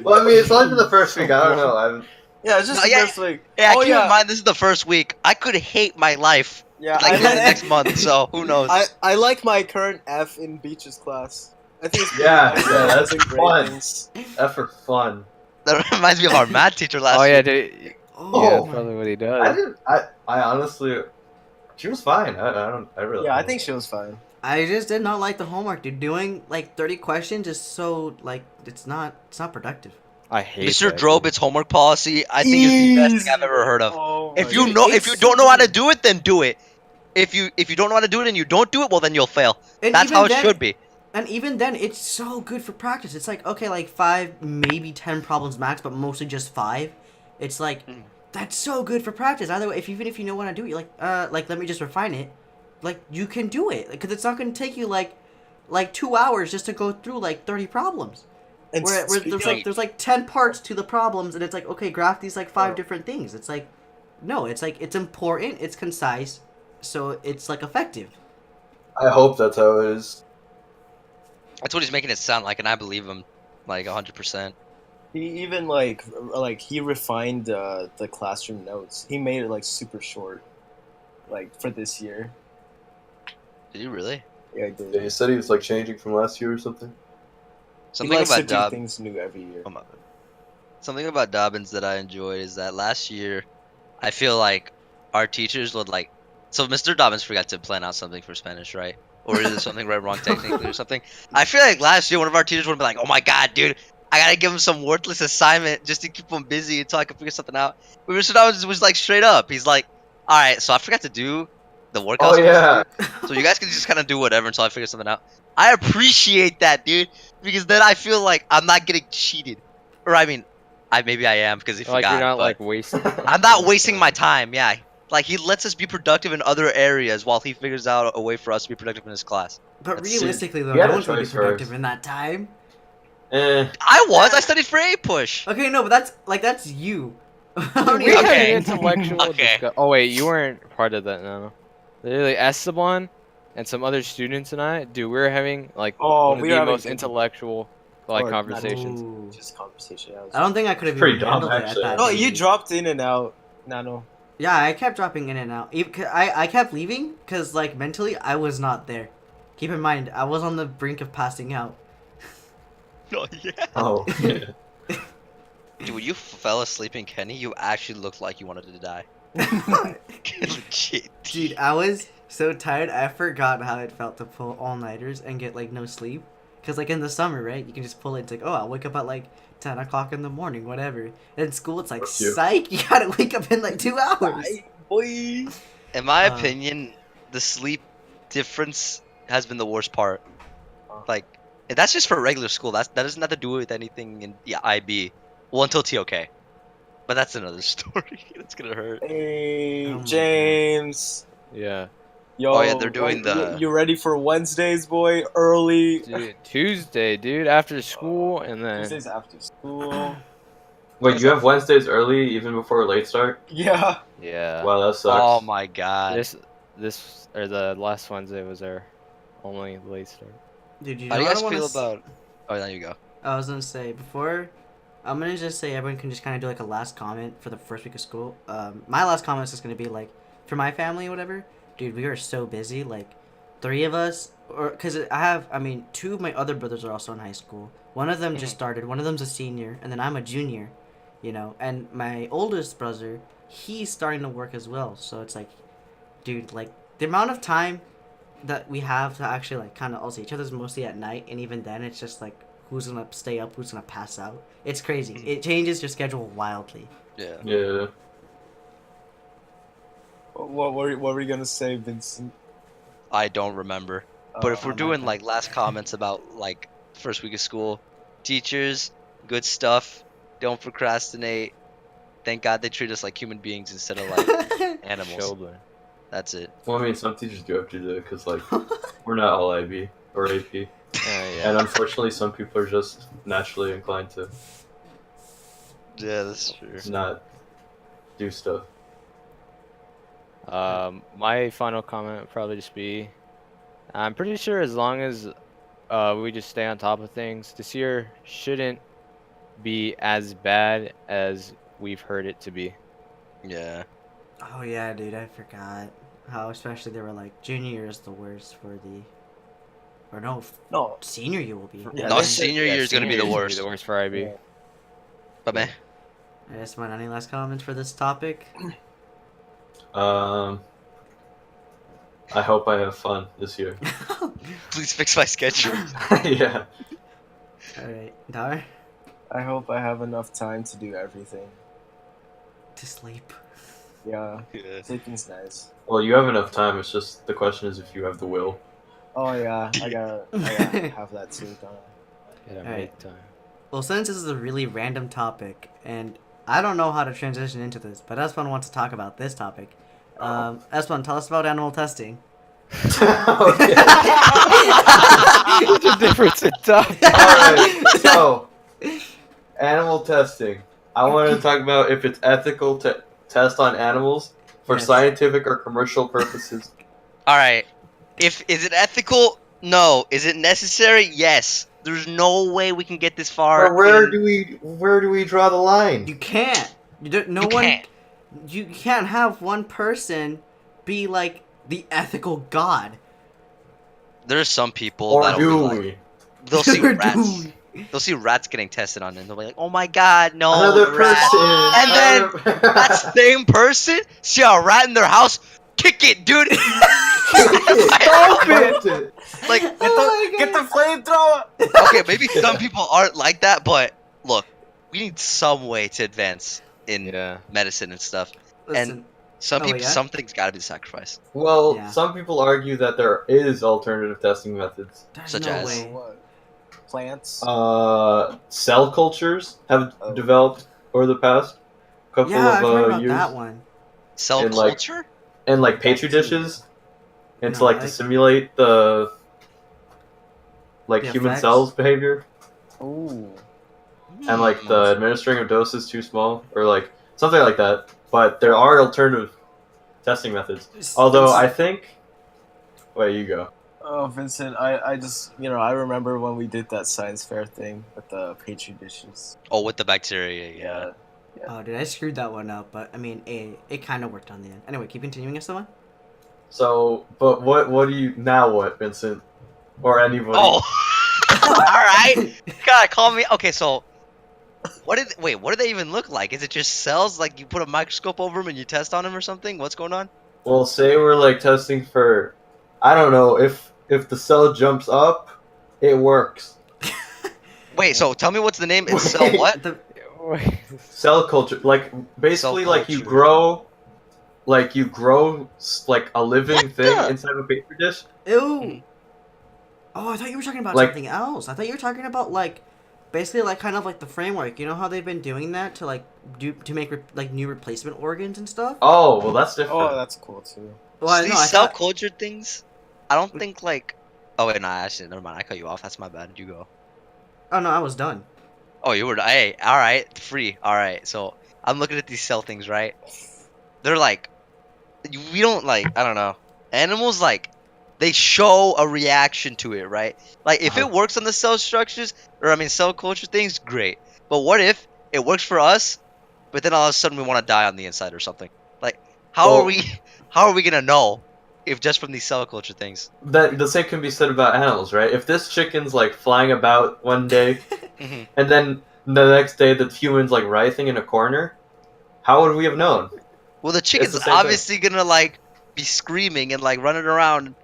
Well, I mean, it's only been the first week. I don't know. I'm. Yeah, it's just No, the yeah, first week. Yeah, Oh, keep yeah. in mind this is the first week. I could hate my life Yeah, like the I, next month, so who knows? I like my current F in Beach's class. I think it's pretty Yeah, nice. yeah, that's Doing great fun. things. Effort fun. That reminds me of our math teacher last Oh yeah, week. dude. Oh, Yeah, that's my- probably what he I does. didn't. I honestly. She was fine. I don't. I really. Yeah, I think she was fine. I just did not like the homework, dude. Doing like 30 questions is so like it's not productive. I hate Mr. that, Drobit's homework policy, I think is the best thing I've ever heard of. Oh If my you God. know, It's if you don't know how to so- do it, then do it. If you don't know how to do it and you don't do it, well then you'll fail. And That's even how it then- should be. And even then, it's so good for practice. It's like okay, like 5, maybe 10 problems max, but mostly just 5. It's like Mm. that's so good for practice. Either way, even if you know what to do, you're like let me just refine it. Like you can do it because it's not going to take you like 2 hours just to go through like 30 problems. And Where speaking there's like 10 parts to the problems, and it's like okay, graph these like 5 Oh. different things. It's like no, it's like it's important, it's concise, so it's like effective. I hope that's how it is. That's what he's making it sound like, and I believe him, like 100%. he even like he refined the classroom notes. He made it like super short, like for this year. Did you really? Yeah, I did. Yeah, he said he was like changing from last year or something. Something he likes about to do Dobbins. things new every year. Oh my bad. Something about Dobbins that I enjoyed is that last year, I feel like our teachers would like. So Mr. Dobbins forgot to plan out something for Spanish, right? Or is it something right wrong technically or something? I feel like last year one of our teachers would be like, "Oh my god, dude, I gotta give him some worthless assignment just to keep him busy until I can figure something out. But Mr. Dawes was like straight up. He's like, all right, so I forgot to do the work I was Oh supposed yeah. to do, so you guys can just kind of do whatever until I figure something out. I appreciate that, dude, because then I feel like I'm not getting cheated. Or I mean, maybe I am because he Like forgot. you're not but like wasting. I'm not wasting my time. Yeah, like he lets us be productive in other areas while he figures out a way for us to be productive in his class. But That's realistically, though, You had no a one's gonna be choice productive first. in that time. I studied for A push. Okay, no, but that's you. Dude, we had Okay. an intellectual Okay. Oh wait, you weren't part of that, no. Literally, Esteban and some other students and I, dude, we were having like Oh, one of we the were having most good- intellectual like Or not conversations. Ooh. Just conversation. I don't think I could have It's pretty even dumb, handled it at actually. that. No, rate. you dropped in and out, Nano. Yeah, I kept dropping in and out. I kept leaving because, like, mentally, I was not there. Keep in mind, I was on the brink of passing out. Oh yeah. Oh. Yeah. Dude, when you fell asleep in Kenny, you actually looked like you wanted to die. Legit. Dude, I was so tired, I forgot how it felt to pull all-nighters and get, like, no sleep. Because, like, in the summer, right, you can just pull it. It's like, oh, I'll wake up at, like, 10 o'clock in the morning, whatever. And in school, it's like, Fuck you. psych, you gotta wake up in, like, 2 hours. Boy. In my Uh, opinion, the sleep difference has been the worst part. Uh. Like, and that's just for regular school. That doesn't have to do with anything in IB. Well, until TOK. But that's another story. That's gonna hurt. Hey, Oh my James. Yeah. Yo, Oh, yeah, they're doing the- You ready for Wednesdays, boy? Early. Dude, Tuesday, dude, after school and then Tuesdays after school. Wait, you have Wednesdays early even before late start? Yeah. yeah. Wow, that sucks. Oh my god. This or the last Wednesday was our only late start. Dude, you How know do you what guys I wanna feel s- about? Oh, there you go. I was gonna say before, I'm gonna just say everyone can just kind of do like a last comment for the first week of school. My last comment is just gonna be like, for my family or whatever, dude, we are so busy. Like, 3 of us, or because I mean, 2 of my other brothers are also in high school. One of them just started. One of them's a senior, and then I'm a junior. You know, and my oldest brother, he's starting to work as well. So it's like, dude, like the amount of time that we have to actually like kind of all see each other's mostly at night, and even then it's just like who's gonna stay up, who's gonna pass out. It's crazy. It changes your schedule wildly. Yeah. Yeah. What were we gonna say, Vincent? I don't remember. But if we're my doing God. like last comments about like first week of school, teachers, good stuff. Don't procrastinate. Thank God they treat us like human beings instead of like animals. Children. That's it. Well, I mean, some teachers do have to do it because, like, we're not all IB or AP. Yeah. And unfortunately, some people are just naturally inclined to Yeah, that's true. not do stuff. My final comment would probably just be, I'm pretty sure as long as we just stay on top of things, this year shouldn't be as bad as we've heard it to be. Yeah. Oh yeah, dude, I forgot how especially they were like junior year is the worst for the, or no, No. senior year will be. Yeah, No, that's- senior year is gonna be the senior year's worst. The worst for IB. Yeah. But man, I guess my any last comments for this topic? I hope I have fun this year. please fix my schedule. Yeah. All right, Dar, I hope I have enough time to do everything. to sleep. Yeah. Yeah. Sleeping's nice. Well, you have enough time. It's just the question is if you have the will. Oh yeah, I gotta have that too. Don't I? Yeah, Alright. make time. Well, since this is a really random topic, and I don't know how to transition into this, but Espan wants to talk about this topic. Espan, tell us about animal testing. Okay. What's the difference in time? Alright, so animal testing. I wanted to talk about if it's ethical to test on animals for Yes. scientific or commercial purposes. All right. Is it ethical? No. Is it necessary? Yes. There's no way we can get this far. Or where in- do we draw the line? You can't. You don't. No You one. can't. You can't have one person be like the ethical god. There's some people Or that'll do be like, we? they'll see Or rats. do They'll see rats getting tested on, and they'll be like, "Oh my god, no!" Another rat." person. And then that same person see a rat in their house, kick it, dude. Stop it! Like, Oh my Get the God. flamethrower. okay, maybe some people aren't like that, but look, we need some way to advance in Yeah. medicine and stuff. Listen, Some Oh, people, yeah? something's got to be sacrificed. Well, Yeah. some people argue that there is alternative testing methods. there's Such no as- way. What? Plants. Cell cultures have Oh. developed over the past couple Yeah, I've heard of about years, that one. Cell And, like, culture? and like petri Bacteria. dishes, and No, to like I- to simulate the like The human effects? cells behavior, Ooh. and like Hmm. the administering of doses too small, or like something like that. But there are alternative testing methods. Although I think, wait, you go. Oh, Vincent, I just, I remember when we did that science fair thing with the petri dishes. Oh, with the bacteria, yeah. Oh, dude, I screwed that one up, but I mean, it kind of worked on the end. Anyway, keep continuing, someone. So, but what do you now? What, Vincent, or anybody? Oh, all right. God, call me. Okay, so what do they even look like? Is it just cells? Like you put a microscope over them and you test on them or something? What's going on? Well, say we're like testing for, I don't know, if the cell jumps up, it works. Wait, so tell me what's the name? It's cell Wait. what? The, Cell culture, like basically, Cell like you culture. grow, like a living What thing the- inside of a petri dish. ew. Oh, I thought you were talking about Like- something else. I thought you were talking about like, basically like kind of like the framework. You know how they've been doing that to like make like new replacement organs and stuff. Oh, well, that's different. Oh, that's cool too. Well, I These know. I cell thought, culture things, I don't think like. Oh wait, no, actually, never mind. I cut you off. That's my bad. You go. oh no, I was done. Oh, you were. Hey, all right, free. All right. So I'm looking at these cell things, right? They're like, we don't like. I don't know. Animals like, they show a reaction to it, right? Like if Uh-huh. it works on the cell structures, or I mean cell culture things, great. But what if it works for us, but then all of a sudden we want to die on the inside or something? Like, how are Well- we? How are we gonna know if just from these cell culture things? That the same can be said about animals, right? If this chicken's like flying about one day, Mhm. and then the next day the human's like writhing in a corner, how would we have known? Well, the chicken's the same thing. obviously gonna like be screaming and like running around.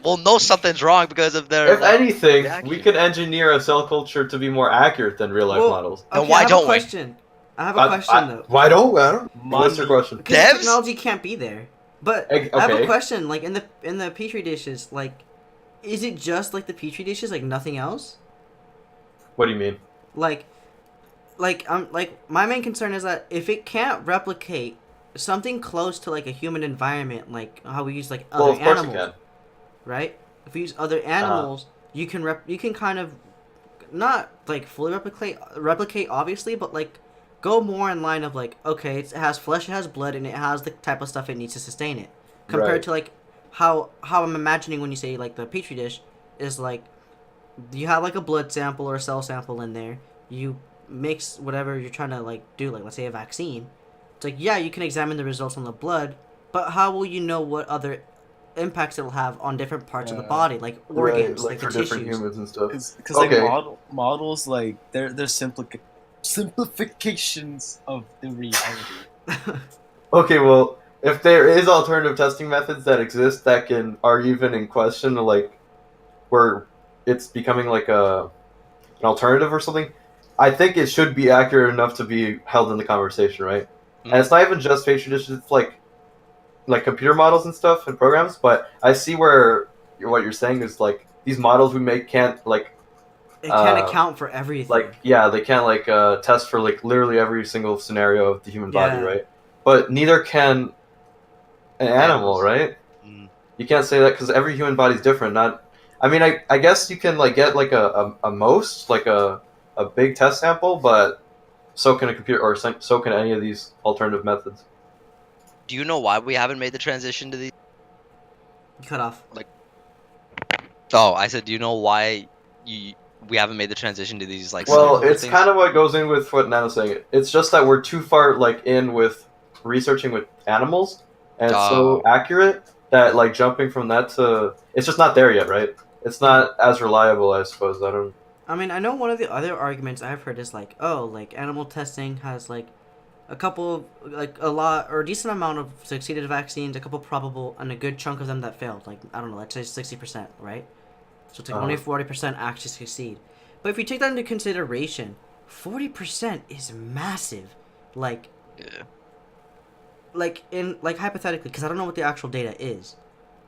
We'll know something's wrong because of their. If like, anything, reaction. we could engineer a cell culture to be more accurate than real life Well, models. Then Okay, why I have don't a we? question. I have a question though. Why don't we? I don't. What's your question? Because Devs? the technology can't be there. But Okay. I have a question. Like in the petri dishes, like, is it just like the petri dishes, like nothing else? What do you mean? Like my main concern is that if it can't replicate something close to like a human environment, like how we use like other Well, of course animals, it can. right? If we use other animals, you can kind of not like fully replicate obviously, but like go more in line of like, okay, it has flesh, it has blood, and it has the type of stuff it needs to sustain it. Compared Right. to like how I'm imagining when you say like the petri dish is like you have like a blood sample or a cell sample in there. You mix whatever you're trying to like do, like let's say a vaccine. It's like, yeah, you can examine the results on the blood, but how will you know what other impacts it'll have on different parts of the Yeah. body, like organs, like the for different tissues? humans and stuff. Because like Okay. models, like they're simplifications of the reality. Okay, well, if there is alternative testing methods that exist that are even in question, like where it's becoming like an alternative or something, I think it should be accurate enough to be held in the conversation, right? And it's not even just petri dishes; it's like computer models and stuff and programs. But I see where what you're saying is like these models we make can't like It can't Uh, account for everything. they can't test for like literally every single scenario of the human body, Yeah. right? But neither can an animal, Animals. right? Mm. You can't say that because every human body is different. I mean, I guess you can like get like a most like a big test sample, but so can a computer or so can any of these alternative methods. Do you know why we haven't made the transition to these? Cut off. Oh, I said, do you know why we haven't made the transition to these like? Well, cellular it's things? kind of what goes in with what Nano's saying. It's just that we're too far like in with researching with animals, and it's so Oh. accurate that like jumping from that to it's just not there yet, right? It's not as reliable, I suppose. I don't. I mean, I know one of the other arguments I've heard is like, oh, like animal testing has like a couple, like a lot or a decent amount of succeeded vaccines, a couple probable, and a good chunk of them that failed. Like, I don't know, let's say 60%, right? So it's like only Uh-huh. 40% actually succeed. But if you take that into consideration, 40% is massive. Like, Yeah. like hypothetically, because I don't know what the actual data is,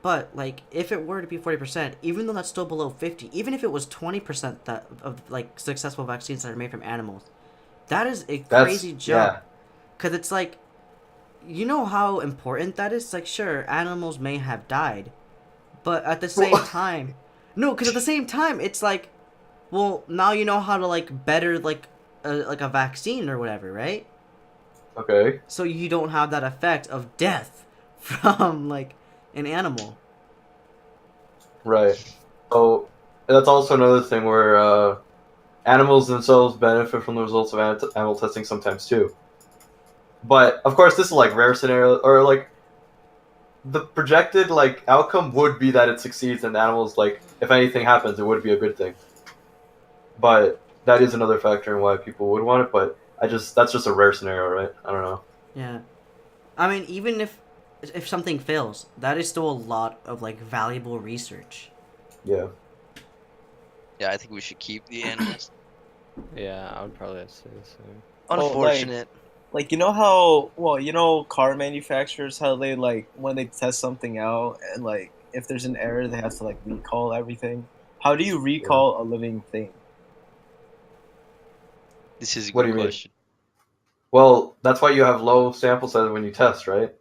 but like if it were to be 40%, even though that's still below 50, even if it was 20% that of like successful vaccines that are made from animals, that is a That's crazy jump. yeah. Because it's like, you know how important that is. Like, sure, animals may have died, but at the same time, no, because at the same time, it's like, well, now you know how to like better like a vaccine or whatever, right? Okay. So you don't have that effect of death from like an animal. Right. So that's also another thing where animals themselves benefit from the results of animal testing sometimes too. But of course, this is like rare scenario, or like the projected like outcome would be that it succeeds, and animals like if anything happens, it would be a good thing. But that is another factor in why people would want it. But that's just a rare scenario, right? I don't know. Yeah, I mean, even if something fails, that is still a lot of like valuable research. Yeah. Yeah, I think we should keep the animals. Yeah, I would probably say the same. Unfortunate. Like, you know how, well, you know, car manufacturers, how they, like, when they test something out and, like, if there's an error, they have to, like, recall everything. How do you recall a living thing? This is a What do good you mean? question. Well, that's why you have low sample size when you test, right?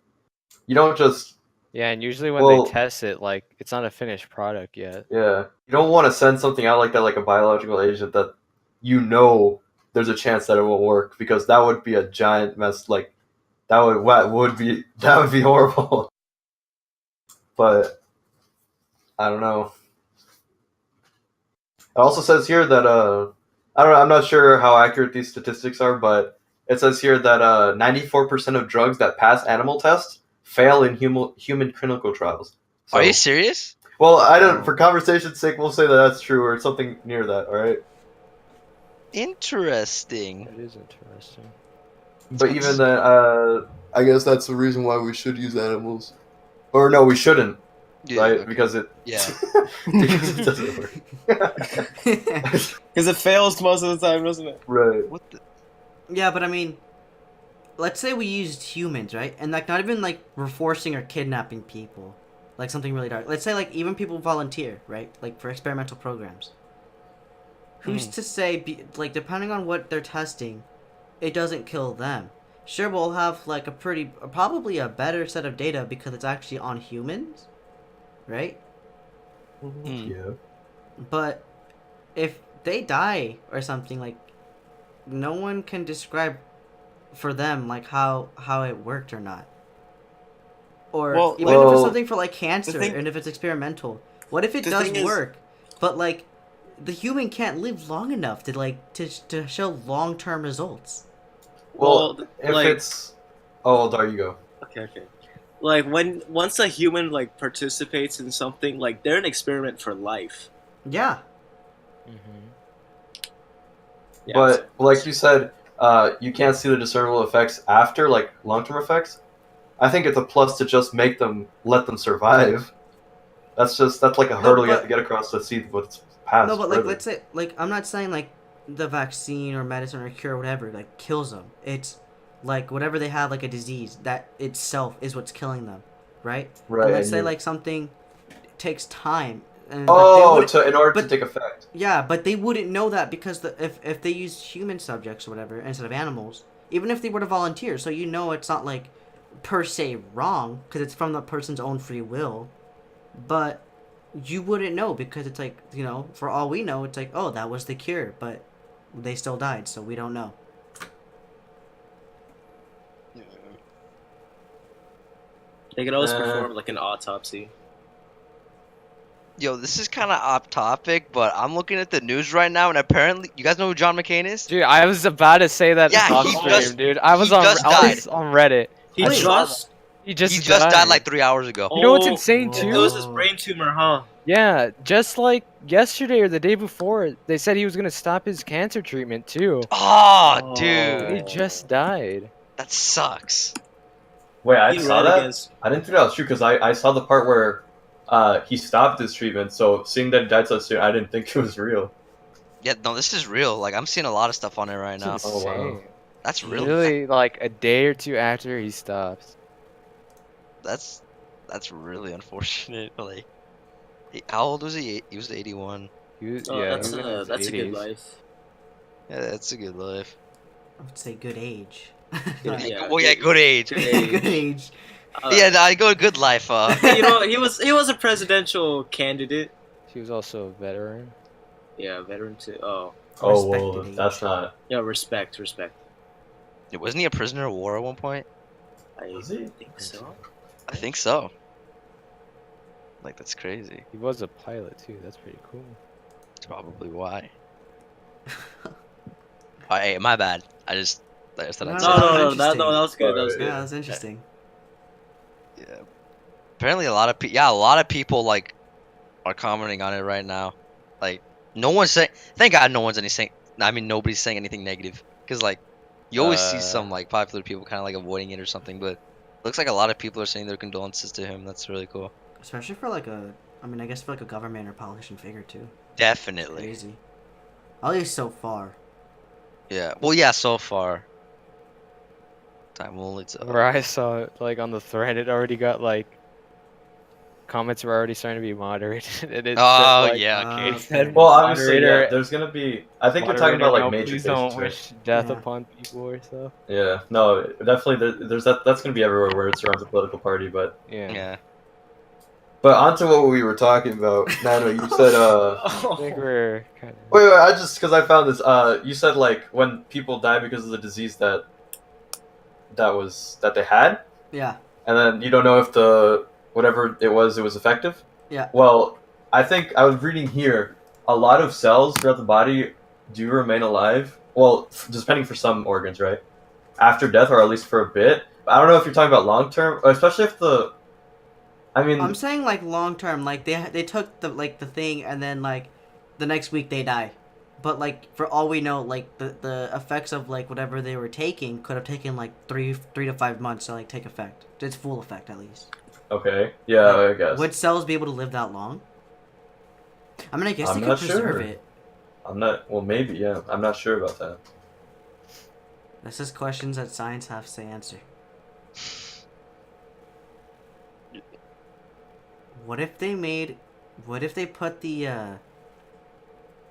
You don't just Yeah, and usually when Well- they test it, like it's not a finished product yet. yeah. You don't want to send something out like that, like a biological agent that you know there's a chance that it won't work, because that would be a giant mess. Like that would be horrible. But I don't know. It also says here that I don't know, I'm not sure how accurate these statistics are, but it says here that 94% of drugs that pass animal tests fail in human clinical trials. So, Are you serious? well, I don't. For conversation's sake, we'll say that that's true or something near that. All right. Interesting. It is interesting. But even then, I guess that's the reason why we should use animals. Or no, we shouldn't, Yeah, right? okay. Because it Yeah. because it doesn't work. Because it fails most of the time, doesn't it? Right. What the? Yeah, but I mean, let's say we used humans, right? And like not even like we're forcing or kidnapping people, like something really dark. Let's say like even people volunteer, right? Like for experimental programs. Who's to say, like depending on what they're testing, it doesn't kill them? Sure, we'll have like probably a better set of data because it's actually on humans, right? Mm. Yeah. But if they die or something, like no one can describe for them like how it worked or not. Or Well, even if it's well, something for like cancer thing- and if it's experimental. What if it the does thing is- work? But like the human can't live long enough to like to show long-term results. Well, Well, if like- it's oh, there you go. Okay. Like, once a human, like, participates in something, like, they're an experiment for life. Yeah. Mm-hmm. Yeah, But like you said, you can't see the discernible effects after, like long-term effects. I think it's a plus to just let them survive. That's like a hurdle you have to get across to see what's past. No, but like further. let's say like I'm not saying like the vaccine or medicine or cure or whatever like kills them. It's like whatever they have like a disease that itself is what's killing them, right? Right. And let's and say you- like something takes time. And oh, but they wouldn't- in order to but- take effect. yeah, but they wouldn't know that because if they used human subjects or whatever instead of animals, even if they were to volunteer, so you know it's not like per se wrong because it's from the person's own free will, but you wouldn't know because it's like, you know, for all we know, it's like, oh, that was the cure, but they still died, so we don't know. they could always Uh, perform, like, an autopsy. Yo, this is kind of off topic, but I'm looking at the news right now, and apparently, you guys know who John McCain is? Dude, I was about to say that Yeah, off he stream, just- dude. I was he on just I was on Reddit. He Wait. just... He just He just died like 3 hours ago. You know what's Oh, insane, It too? was his brain tumor, huh? Yeah, just like yesterday or the day before, they said he was gonna stop his cancer treatment too. Oh, Oh. dude, He just died. that sucks. Wait, I He saw ran that. against- I didn't think that was true because I saw the part where he stopped his treatment. So seeing that he died so soon, I didn't think it was real. Yeah, no, this is real. Like I'm seeing a lot of stuff on it right now. It's Oh, wow. insane. That's real. Literally, like a day or two after he stops. That's really unfortunate. Like, how old was he? He was 81. Oh, Yeah, that's he was in his a good 80s. life. Yeah, that's a good life. I would say good age. Yeah, Like, yeah. Well, yeah, good age. Good age. good age. Yeah, no, I go a good life. You know, he was a presidential candidate. She was also a veteran. Yeah, veteran too. Oh, Oh well, Respected age. that's not. yeah, respect. Wasn't he a prisoner of war at one point? I Was he? think so. I think so. Like that's crazy. He was a pilot too. That's pretty cool. That's probably why. Oh, hey, my bad. I just thought I'd No, say No, that. no, interesting. that was good. That was Alright. good. Yeah, that's interesting. Yeah. Apparently, a lot of people like are commenting on it right now. Like, no one's saying. Thank God, no one's anything. I mean, nobody's saying anything negative. Cause like, you always see some like popular people kind of like avoiding it or something. But looks like a lot of people are saying their condolences to him. That's really cool. Especially for like a, I mean, I guess for like a government or politician figure too. Definitely. Crazy. At least so far. Yeah. Well, yeah. So far. Time will only tell. Where I saw it, like on the thread, it already got like comments were already starting to be moderated. And it Oh said, like, yeah. Okay. it said Well, obviously, moderator- yeah. There's gonna be. I think you're talking moderator, about like no, major please cases. don't right? wish death Yeah. upon people or stuff. Yeah. No, definitely. There's that. That's gonna be everywhere where it surrounds a political party. But Yeah. onto what we were talking about. Nano, you said I think we're kind of. Wait, I just because I found this. You said like when people die because of the disease that they had, Yeah. and then you don't know if the whatever it was effective. Yeah. Well, I think I was reading here. A lot of cells throughout the body do remain alive. Well, depending for some organs, right? After death, or at least for a bit. I don't know if you're talking about long term, especially if the. I mean, I'm saying like long term, like they took the thing and then like the next week they die, but like for all we know, like the effects of like whatever they were taking could have taken like three to 5 months to like take effect. Its full effect at least. okay, yeah, I guess. Would cells be able to live that long? I mean, I guess I'm they could not preserve sure. it. I'm not. Well, maybe. Yeah, I'm not sure about that. This is questions that science has to answer. What if they put the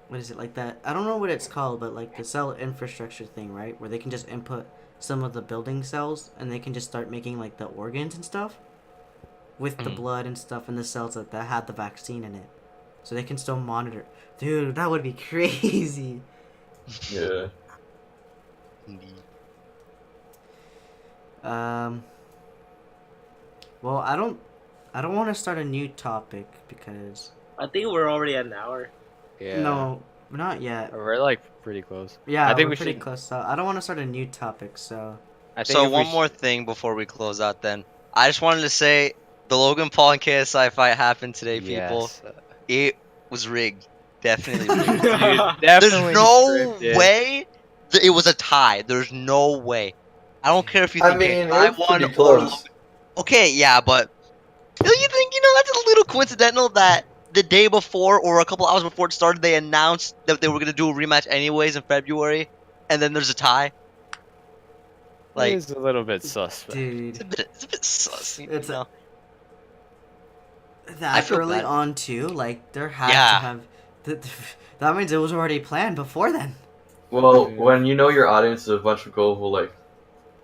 what is it, like that, I don't know what it's called, but like the cell infrastructure thing, right? Where they can just input some of the building cells and they can just start making like the organs and stuff with the Mhm. blood and stuff in the cells that had the vaccine in it. So they can still monitor. Dude, that would be crazy. Yeah. Well, I don't want to start a new topic because I think we're already at an hour. Yeah. no, not yet. We're like pretty close. Yeah, I think we're we pretty should- close. So I don't want to start a new topic. So I think So if we one sh- more thing before we close out. Then I just wanted to say the Logan Paul and KSI fight happened today, people. Yes. It was rigged. Definitely rigged. Definitely There's no scripted. way it was a tie. There's no way. I don't care if you I think mean, I it's won pretty or close. Logan. Okay, yeah, but do you think that's a little coincidental that the day before or a couple hours before it started they announced that they were gonna do a rematch anyways in February, and then there's a tie. Like It is a little bit suspect. dude, it's a bit sus. It's a- know? that feel early bad. on too, like there had Yeah. to have. That means it was already planned before then. Well, Yeah. when you know your audience is a bunch of gullible, like,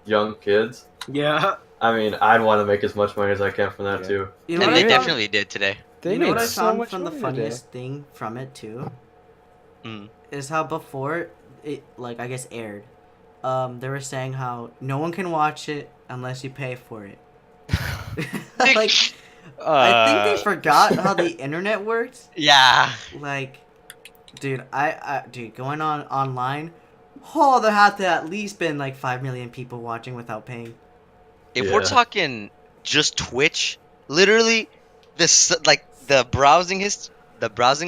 young kids, Yeah. I mean, I'd want to make as much money as I can from that, Yeah. too. You know And what they I found? definitely did today. They You know made what I so found much from the money today. funniest thing from it too Mm. is how before it, like, I guess aired, they were saying how no one can watch it unless you pay for it. Like, I think they forgot how the internet works. Yeah. Like, dude, dude, going on online, oh, there had to at least been like 5 million people watching without paying. If we're Yeah. talking just Twitch, literally, this like the browsing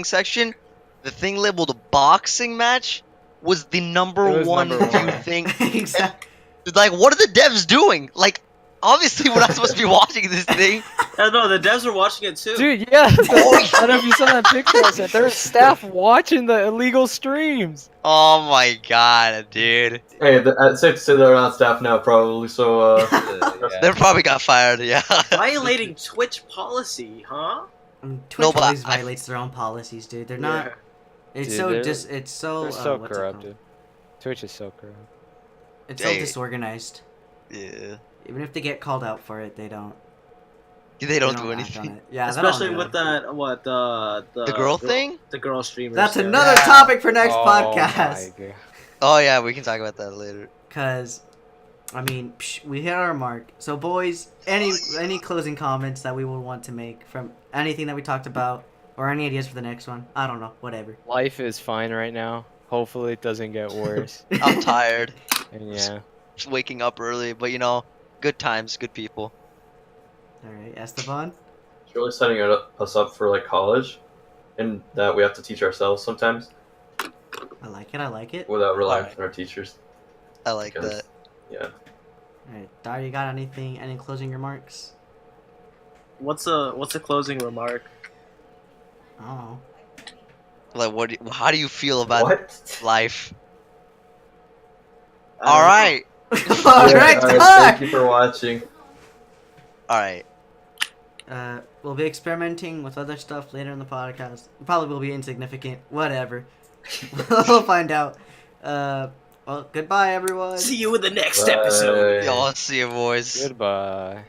section, the thing labeled boxing match was the number It was one number view one. thing. Exactly. Like, what are the devs doing? Like, Obviously, we're not supposed to be watching this thing. Yeah, no, the devs are watching it too. Dude, yeah. I don't know if you saw that picture I sent. There's staff watching the illegal streams. Oh my god, dude. Hey, it's safe to say they're on staff now, probably. So, They probably got fired. Yeah. Violating Twitch policy, huh? Twitch No, but always I- violates their own policies, dude. They're not. Yeah. It's Dude, so they're- it's so. They're so what's it called? corrupted. Twitch is so corrupt. It's so Hey. disorganized. Yeah. Even if they get called out for it, they don't. They don't act do on anything. it. Yeah, they don't Especially do with it. that, what, the girl thing? The girl streamers. That's yeah. another Yeah. topic for next Oh podcast. my God. Oh yeah, we can talk about that later. Cause, I mean, we hit our mark. So, boys, any closing comments that we would want to make from anything that we talked about, or any ideas for the next one? I don't know. Whatever. Life is fine right now. Hopefully it doesn't get worse. I'm tired. And yeah. Just waking up early, but you know, good times, good people. All right, Esteban. it's really setting us up for like college, and that we have to teach ourselves sometimes I like it. I like it. without relying Alright. on our teachers. I like Because- that. Yeah. All right, Dar, you got anything? Any closing remarks? What's a closing remark? Oh. Like, how do you feel about What? life? I don't All know. right, All right, Alright, Dar. thank you for watching. all right. We'll be experimenting with other stuff later in the podcast. Probably will be insignificant. Whatever. We'll find out. Well, goodbye, everyone. See you in the next Bye. episode. Y'all see you, boys. Goodbye.